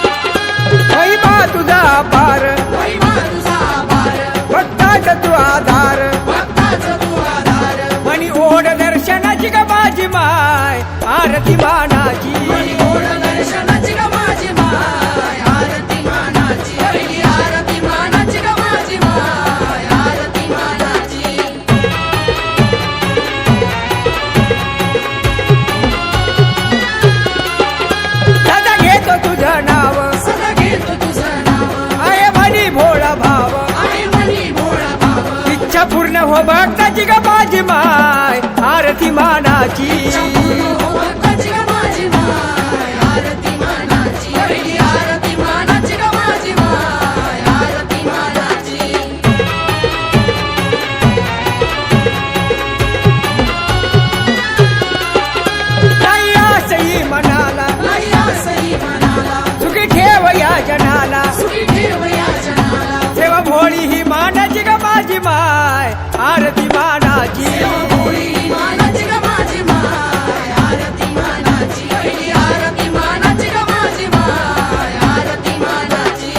महिमा तुझा पार महिमा तुझा पार भक्ताचा तू आधार भक्ताचा तू आधार मनी ओढ दर्शनाची ग माझी माय आरती मानाची गोड दर्शनाची ग माझी माय आरती मानाची पहिली आरती मानाची ग माझी माय आरती मानाची सदा घेतो तुझं नाव सदा घेतो तुझं नाव आहे म्हणी भोळा भाव आहे मनी भोळा भाव इच्छा पूर्ण हो भक्ताची ग माझी माय आरती मानाची भक्ताची ग माझी माय आरती मानाची पहिली आरती मानाची ग माझी माय आरती मानाची नाही असही मनाला नाही असही मनाला सुखी ठेव या जनाला सुखी ठेव या जनाला सेवा भोळी ही मानाची ग माझी माय आरती मानाची होळी मानाची ग माझी माय आरती मानाची पहिली आरती मानाची ग माझी माय आरती मानाची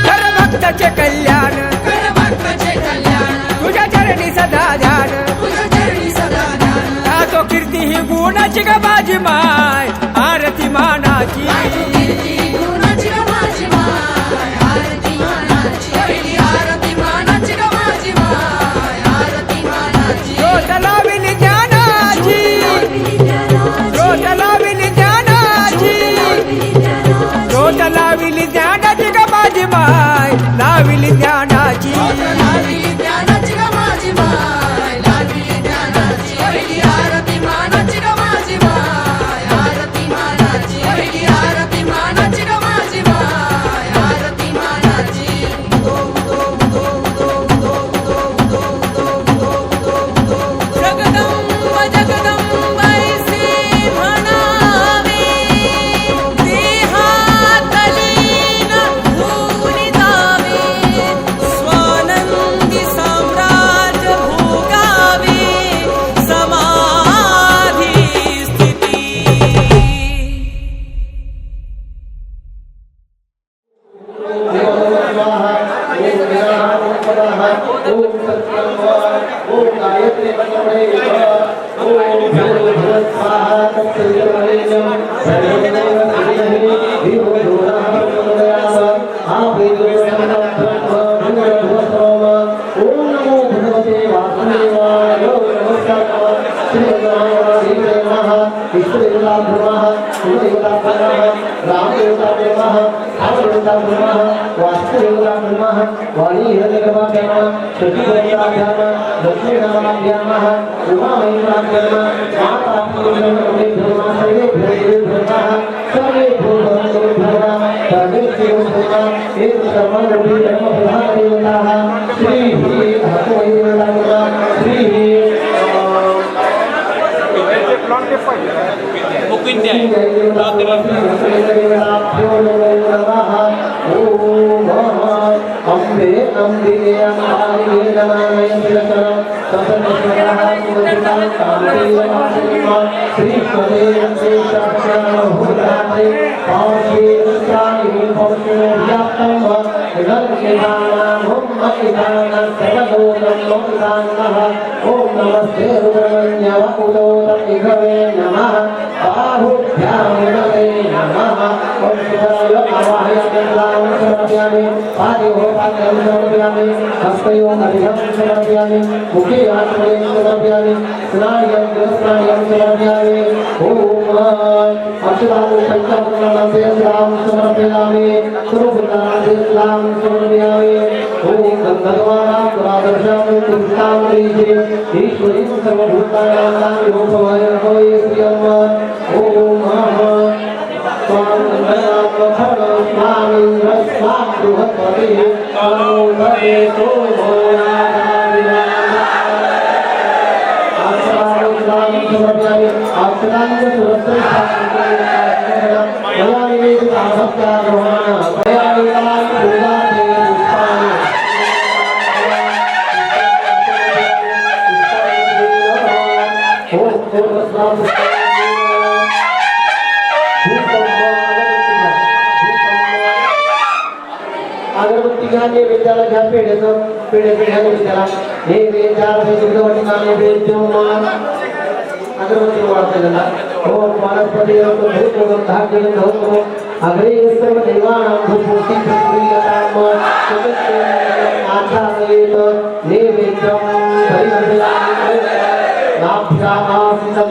कर भक्ताचे कल्याण कर भक्ताचे कल्याण तुझ्या चरणी सदा ध्यान तुझ्या चरणी सदा ध्यान तो कीर्ती ही गुणाची ग माझी माय आरती मानाची कीर्ती गुणाची ग माझी माय आरती मानाची पहिली आरती मानाची ग माझी माय आरती मानाची ज्योत लाविली ज्ञानाची ज्योत लाविली ज्ञानाची ज्योत लाविली ज्ञानाची ग माझी माय लाविली ज्ञानाची लाविली ज्ञानाची ग माझी माय लाविली ज्ञानाची पहिली आरती मानाची ग माझी माय आरती मानाची पहिली आरती मानाची ग माझी माय आरती मानाची जगदंब जगदंबैसे म्हणावे देहातली न भूली जावे स्वानंदी साम्राज्य भोगावे समाधी स्थिती ओम नमस्ते रुद्रमन्य उदोदम इघवे नमः बाहुभ्यां नमः नमः ओम शिवाय आवाहय मंगलां समर्पयामि पादिहोपाद्यं समर्पयामि हस्तयोः अभिहं समर्पयामि मुखे आत्मनें समर्पयामि स्नायं स्नायं समर्पयामि ओम अक्षराणि पंचामृतां देवतां समर्पयामि सुरभुतां देवतां समर्पयामि ओम गन्धर्वाणां पुरादर्शामि तुष्टां देशे ईश्वरीं सर्वभूतानां रूपमय होय प्रियम् ओम स्वां स्वामी स्वां बृहस्पतिः नमो भवे तो अगरबत्ती घ्या नैवेद्याला घ्या पेढ्याचं पेढ्या नैवेद्याला अगरबत्ती वाढताना हो मानसपदी अग्रे सर्व देवानां भूती प्रियताम आचारयेत नैवेद्यं परिवर्तयामि नाभ्यामासितं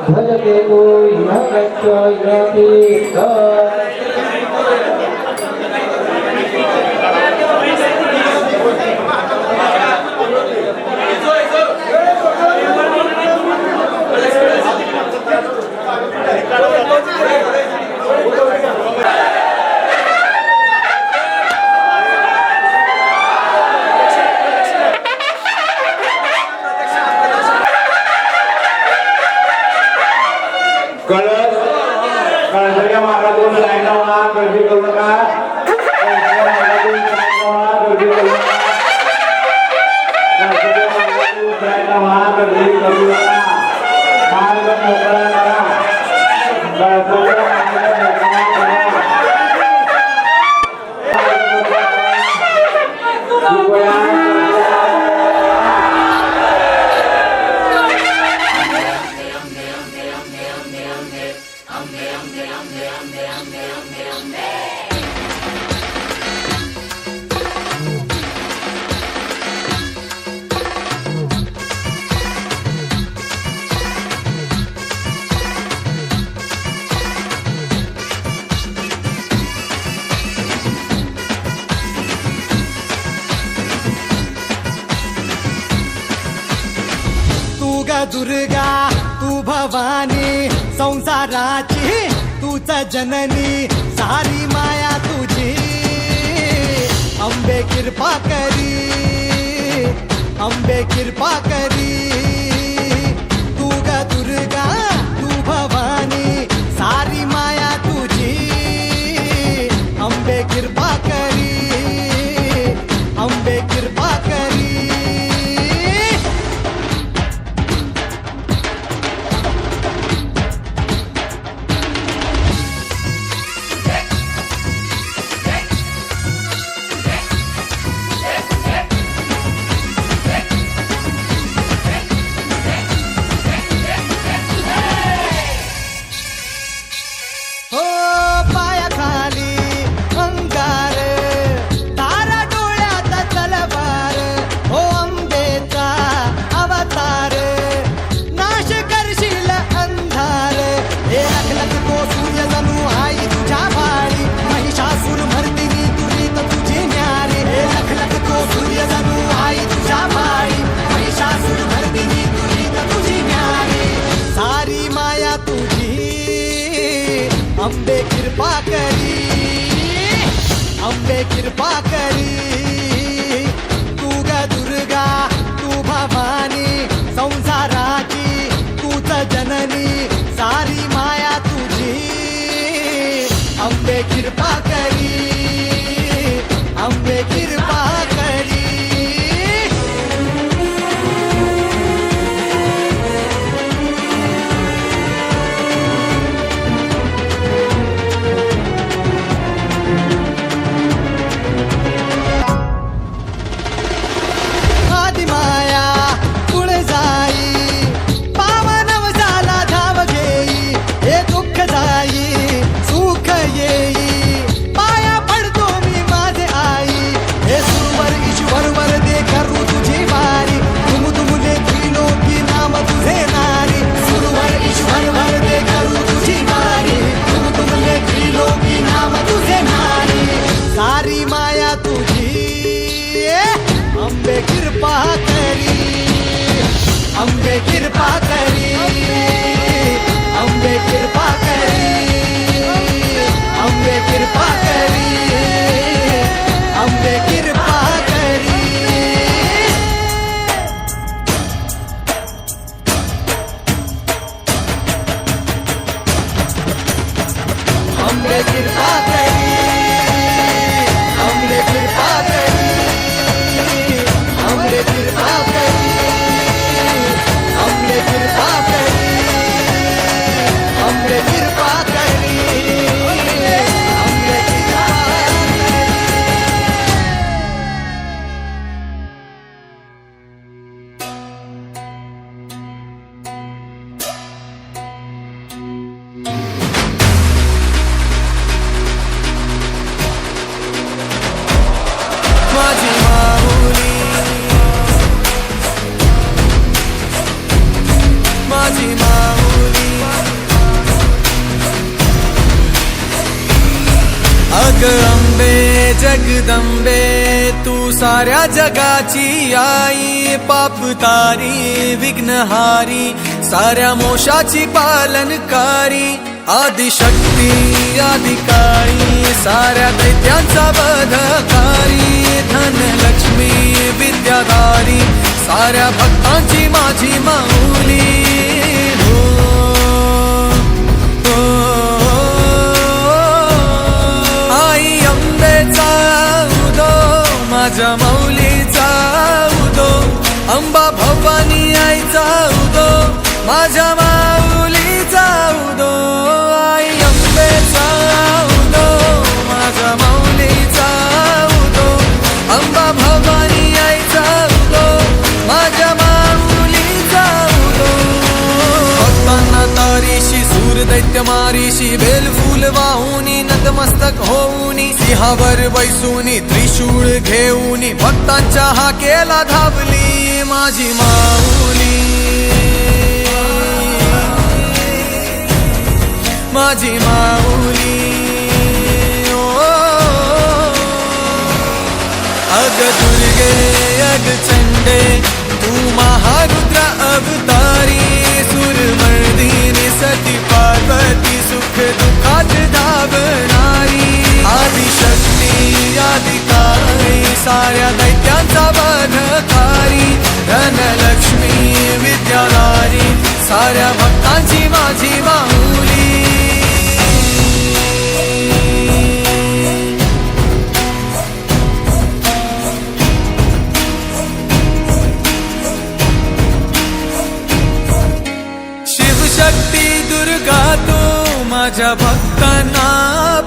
भजते कोई न गच्छति कळसच्या मार्गातून लाईन होणार गर्दी करू नका कळसच्या मार्गातून लाईन होणार गर्दी करू नका कळसच्या मार्गातून लाईन होणार गर्दी करू नका मार्ग मोकळा करा कळसच्या मार्गातून दुर्गा तू भवानी संसाराची तूच जननी सारी माया तुझी अंबे कृपा करी अंबे कृपा करी तू ग दुर्गा तू भवानी सारी माया तुझी अंबे कृपा करी अंबे कृपा करी अंबे कृपा करी अंबे कृपा करी तू ग दुर्गा तू भवानी संसाराची तूच जननी सारी माया तुझी अंबे कृपा करी अंबे कृपा करी अंबे कृपा करी, अंबे कृपा करी, अंबे कृपा करी, अंबे कृपा करी. अंबे कृपा करी, अंबे कृपा करी, अंबे कृपा करी, अंबे कृपा करी, अंबे कृपा करी, अंबे कृपा माझी माऊली, माझी माऊली. अग अंबे जगदंबे तू साऱ्या जगाची आई, पाप तारी विघ्नहारी साऱ्या मोशाची पालनकारी, आदिशक्ती आदिकाळी साऱ्या दैत्यांचा वधकारी, धनलक्ष्मी विद्याधारी साऱ्या भक्तांची माझी माऊली. हो, हो, आई अंबेचा उदो माझ्या माऊलीचा उदो, अंबा भवानी आईचा उदो माझ्या माऊलीचा उदो. आई अंबेचा उदो माझ्या माऊलीचा उदो, अंबा भवानी आईचा उदो माझ्या माऊलीचा उदो. भक्तांना तारीशी सूर दैत्य मारीशी, बेल फूल वाहुनी नतमस्तक होऊनी, सिंहावर बैसूनी त्रिशूळ घेऊनी, भक्तांच्या हाकेला धावली माझी माऊली, माझी माऊली. ओ अग दुर्गे अग चंडे तू महारुद्र अवतारी, सुरमर्दिनी सती पार्वती सुख दुःखात धावणारी, आदिशक्ती आदिकाळी साऱ्या दैत्यांचा वधकारी, धनलक्ष्मी विद्याधारी साऱ्या भक्तांची माझी माऊली. शिवशक्ती दुर्गा तू माझ्या भक्तांना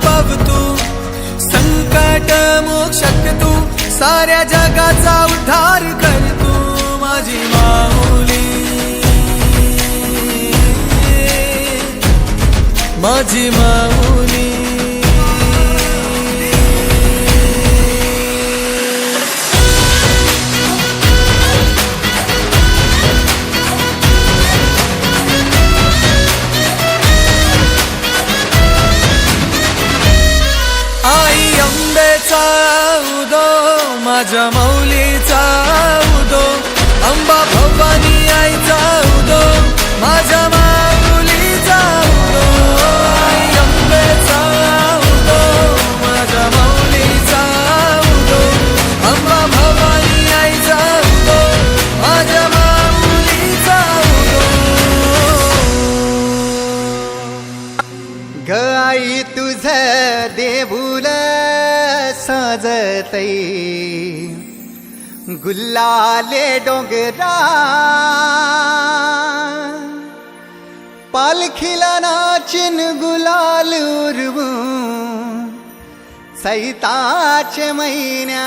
पावतू, संकट मोक्षक तू साऱ्या जगाचा उद्धार करतू माझी माऊली, माझी माऊली. आई अंबेचा उदो माझ्या माऊलीचा उदो, अंबा भवानी आईचा उदो माझ्या माऊलीचा उदो. आई अंबेचा उदो माझ्या माऊलीचा उदो, अंबा भवानी आईचा उदो माझ्या माऊलीचा उदो. ग आई तुझ देऊळ साजतई, गुल्लाले डोंगरा पालखीला नाचिन गुलाल उरवून, सैताचे महिन्या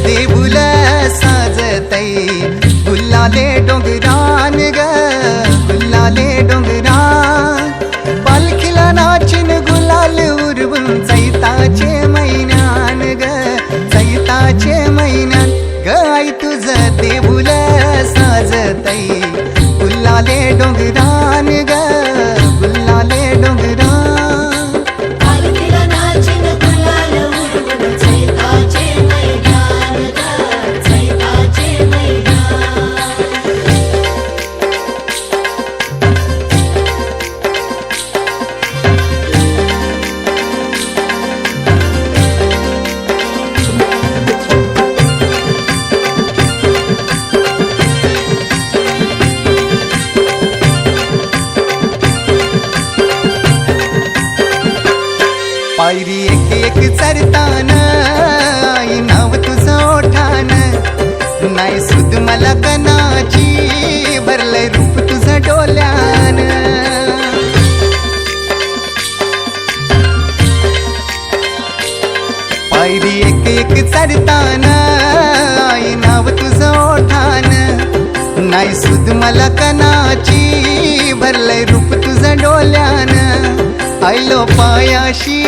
देऊळ साजतई, गुल्लाले डोंगरान ग गुल्लाले चैताचे महिन्यान ग चैताचे महिन्यान ग आई तुझं देऊळ साजतई गुल्लाले डोंगरान ग गुल्लाले डोंगरान पालखीला नाचीन गुलाल उडवून चैताचे मैदान ग चैताचे मैदान पायरी एक एक चरतान आई नाव तुझं ओठान नाही सुद मला कनाची भरलंय रूप तुझं डोल्यान पायरी एक एक चरतान आई नाव तुझं ओठान नाही सुद मला कनाची भरलंय रूप तुझं डोल्यान आयलो पायाशी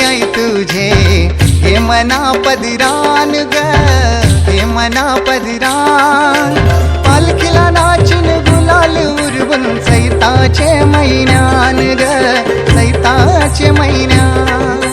आई तुझे हे मना पदरान ग हे मना पदरान पालखीला नाचून गुलाल उरवून चैताचे महिन्यान ग चैताचे महिन्यान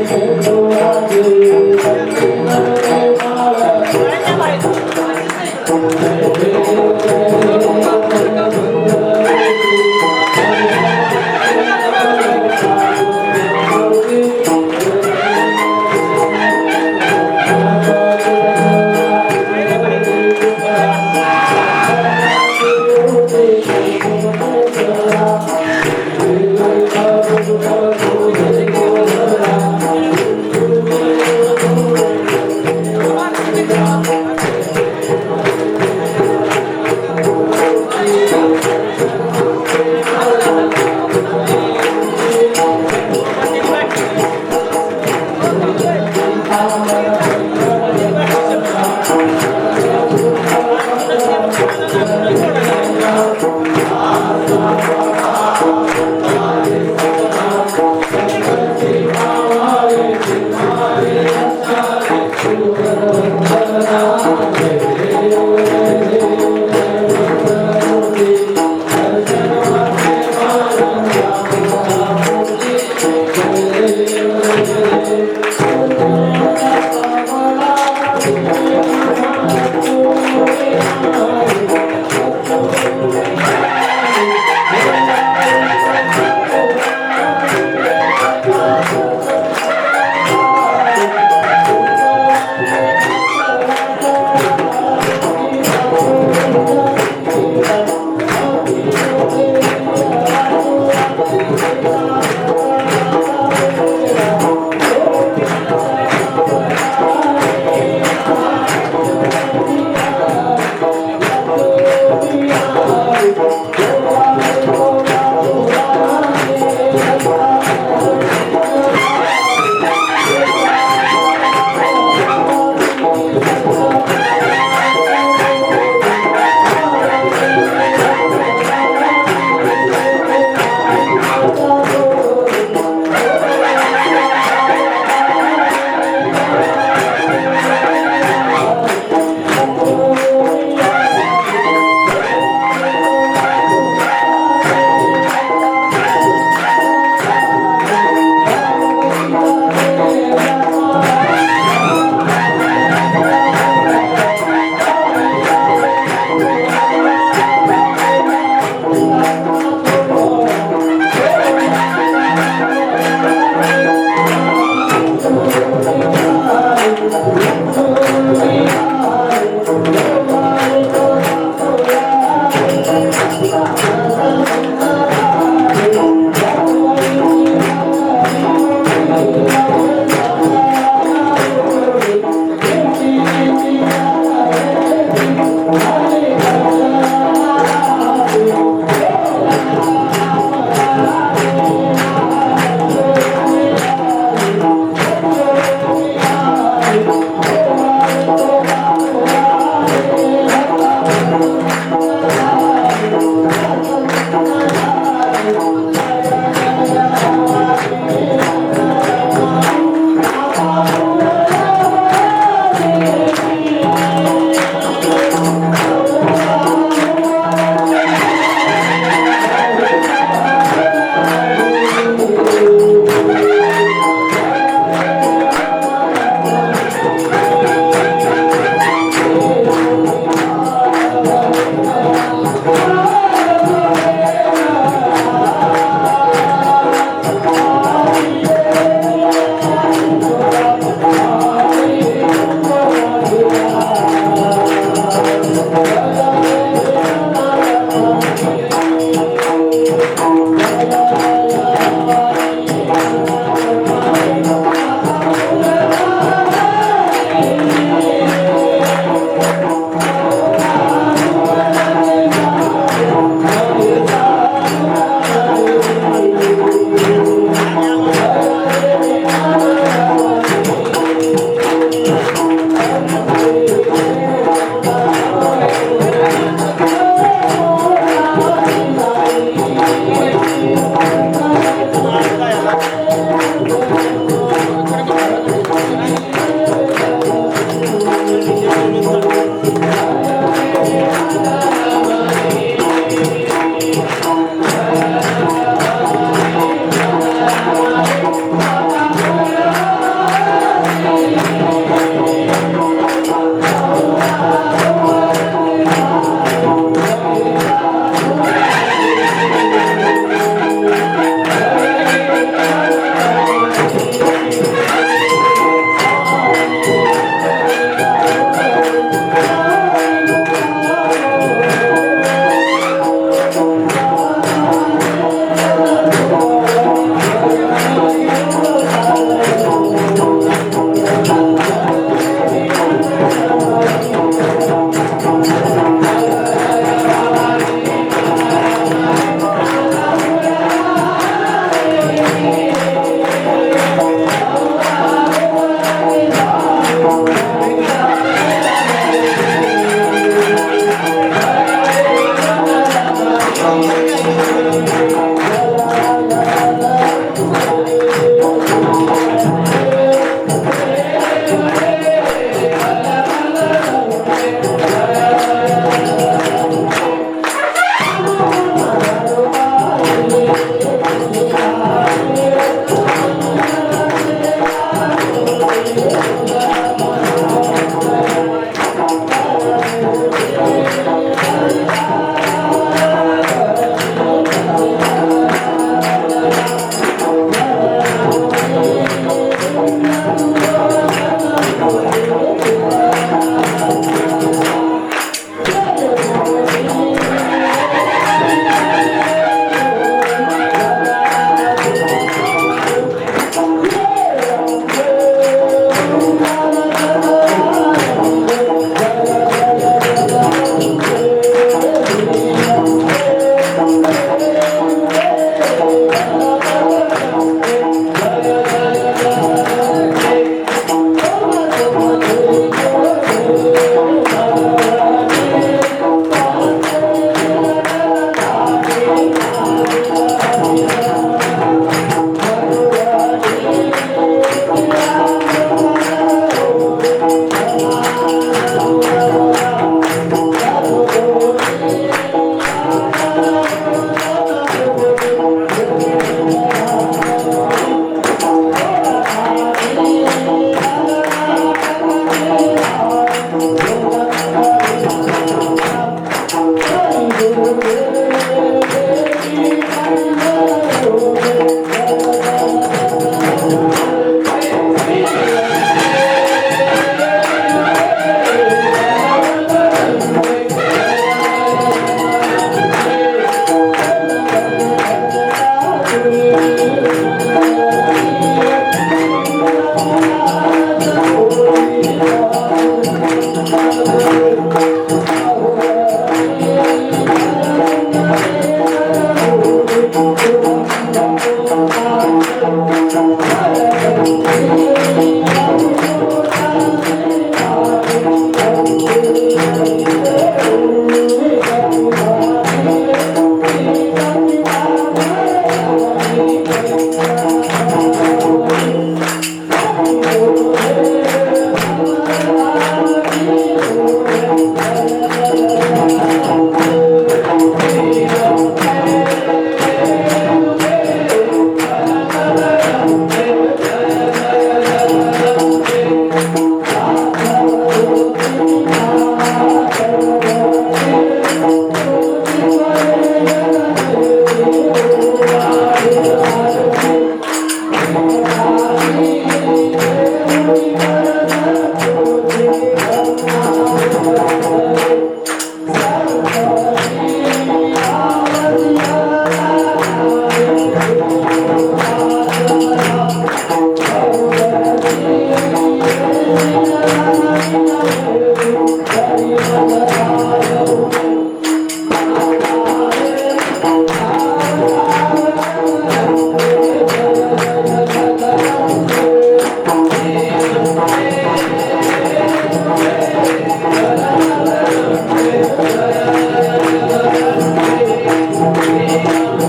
Thank you. Thank you.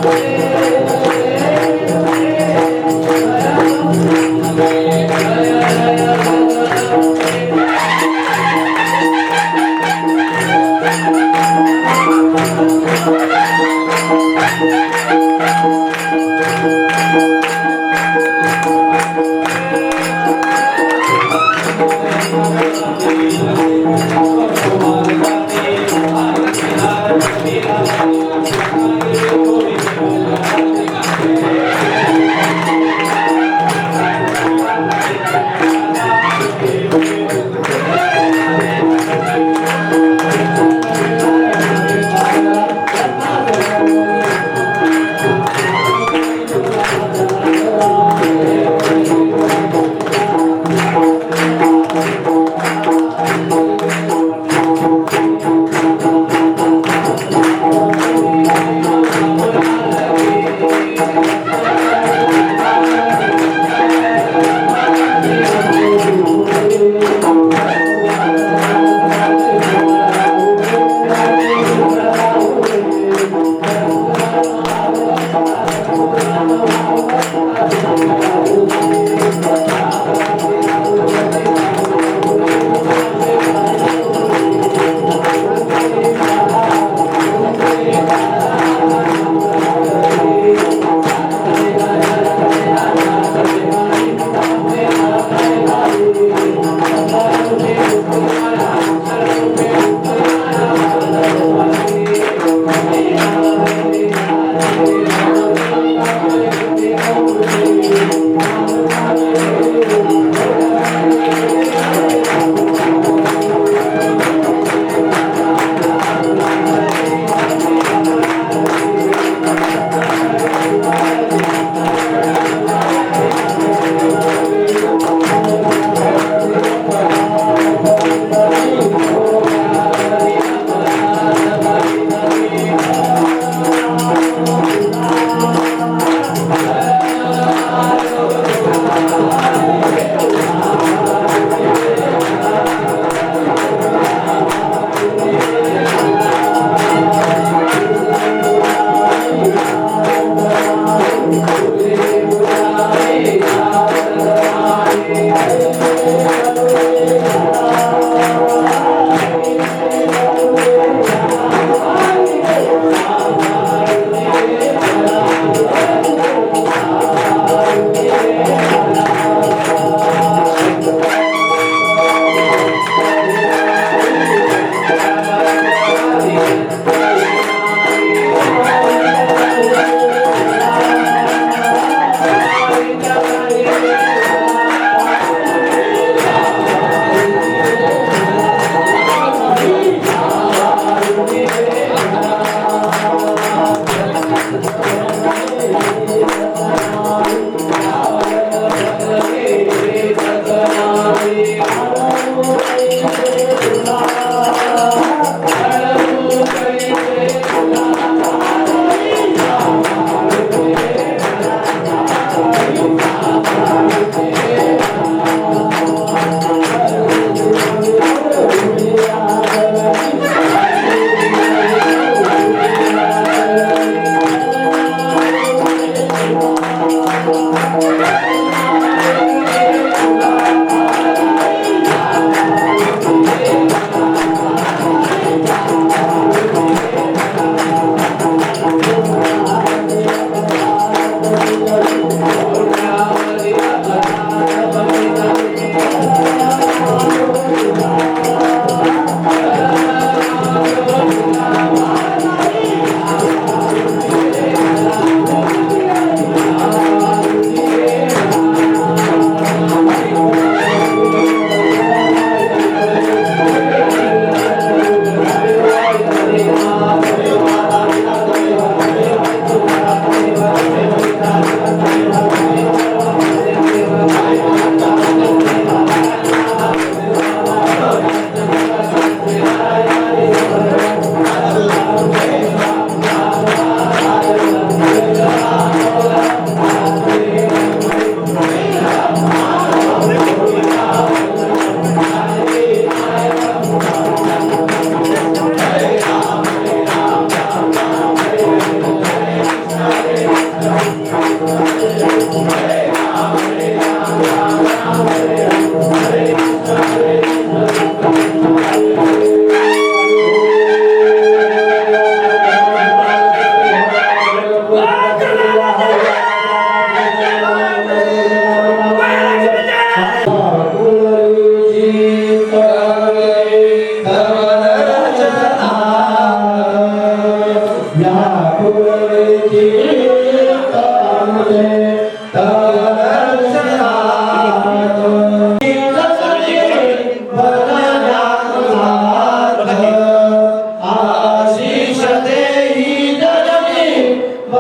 Thank you.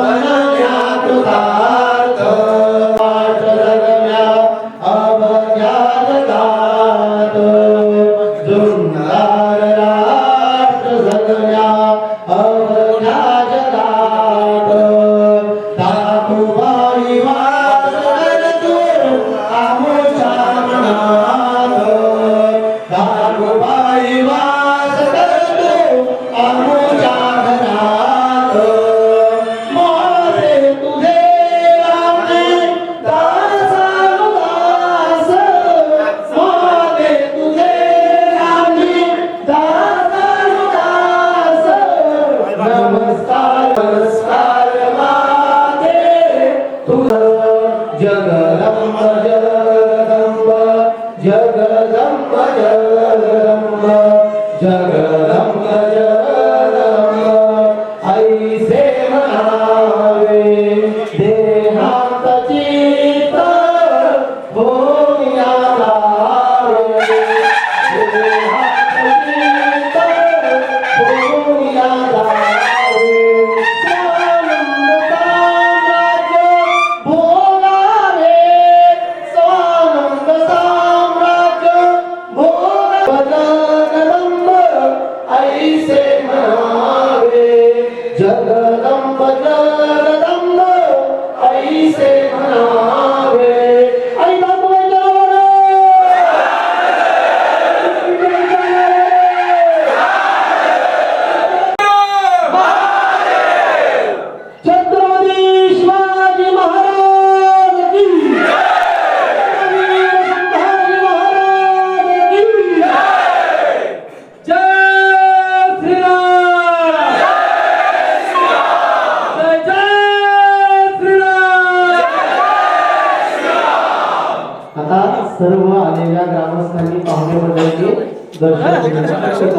म्हणण्यात उदात्त वाट रगम्या अवघ्या जगात झुंजार राष्ट्र जगम्या अवघ्या जगात दाखुबाई वास करतो आमच्या मनात दाखुबाई वास करतो आमच्या घरात मोरे तुझे लावणे दासानुदास मोरे तुझे लावणे दासानुदास नमस्कार नमस्कार माते तुझं जगदंब जगदंब जगदंब जगदंब जगदंब जगदंब ऐसे म्हणावे देहात चित्त होया लावे देहात चित्त होया लावे स्वानंद साम्राज्य भोगावे स्वानंद साम्राज्य भोगावे जगदंब ऐसे म्हणावे जगदंब जगदंब ऐसे म्हणावे आई बाबू छत्रपती शिवाजी महाराज की वीर संभाजी महाराज की जय श्रीराम जय जय श्रीराम आता सर्व आलेल्या ग्रामस्थांनी पाहुणे मंडळींनी दर्शन घेण्याचा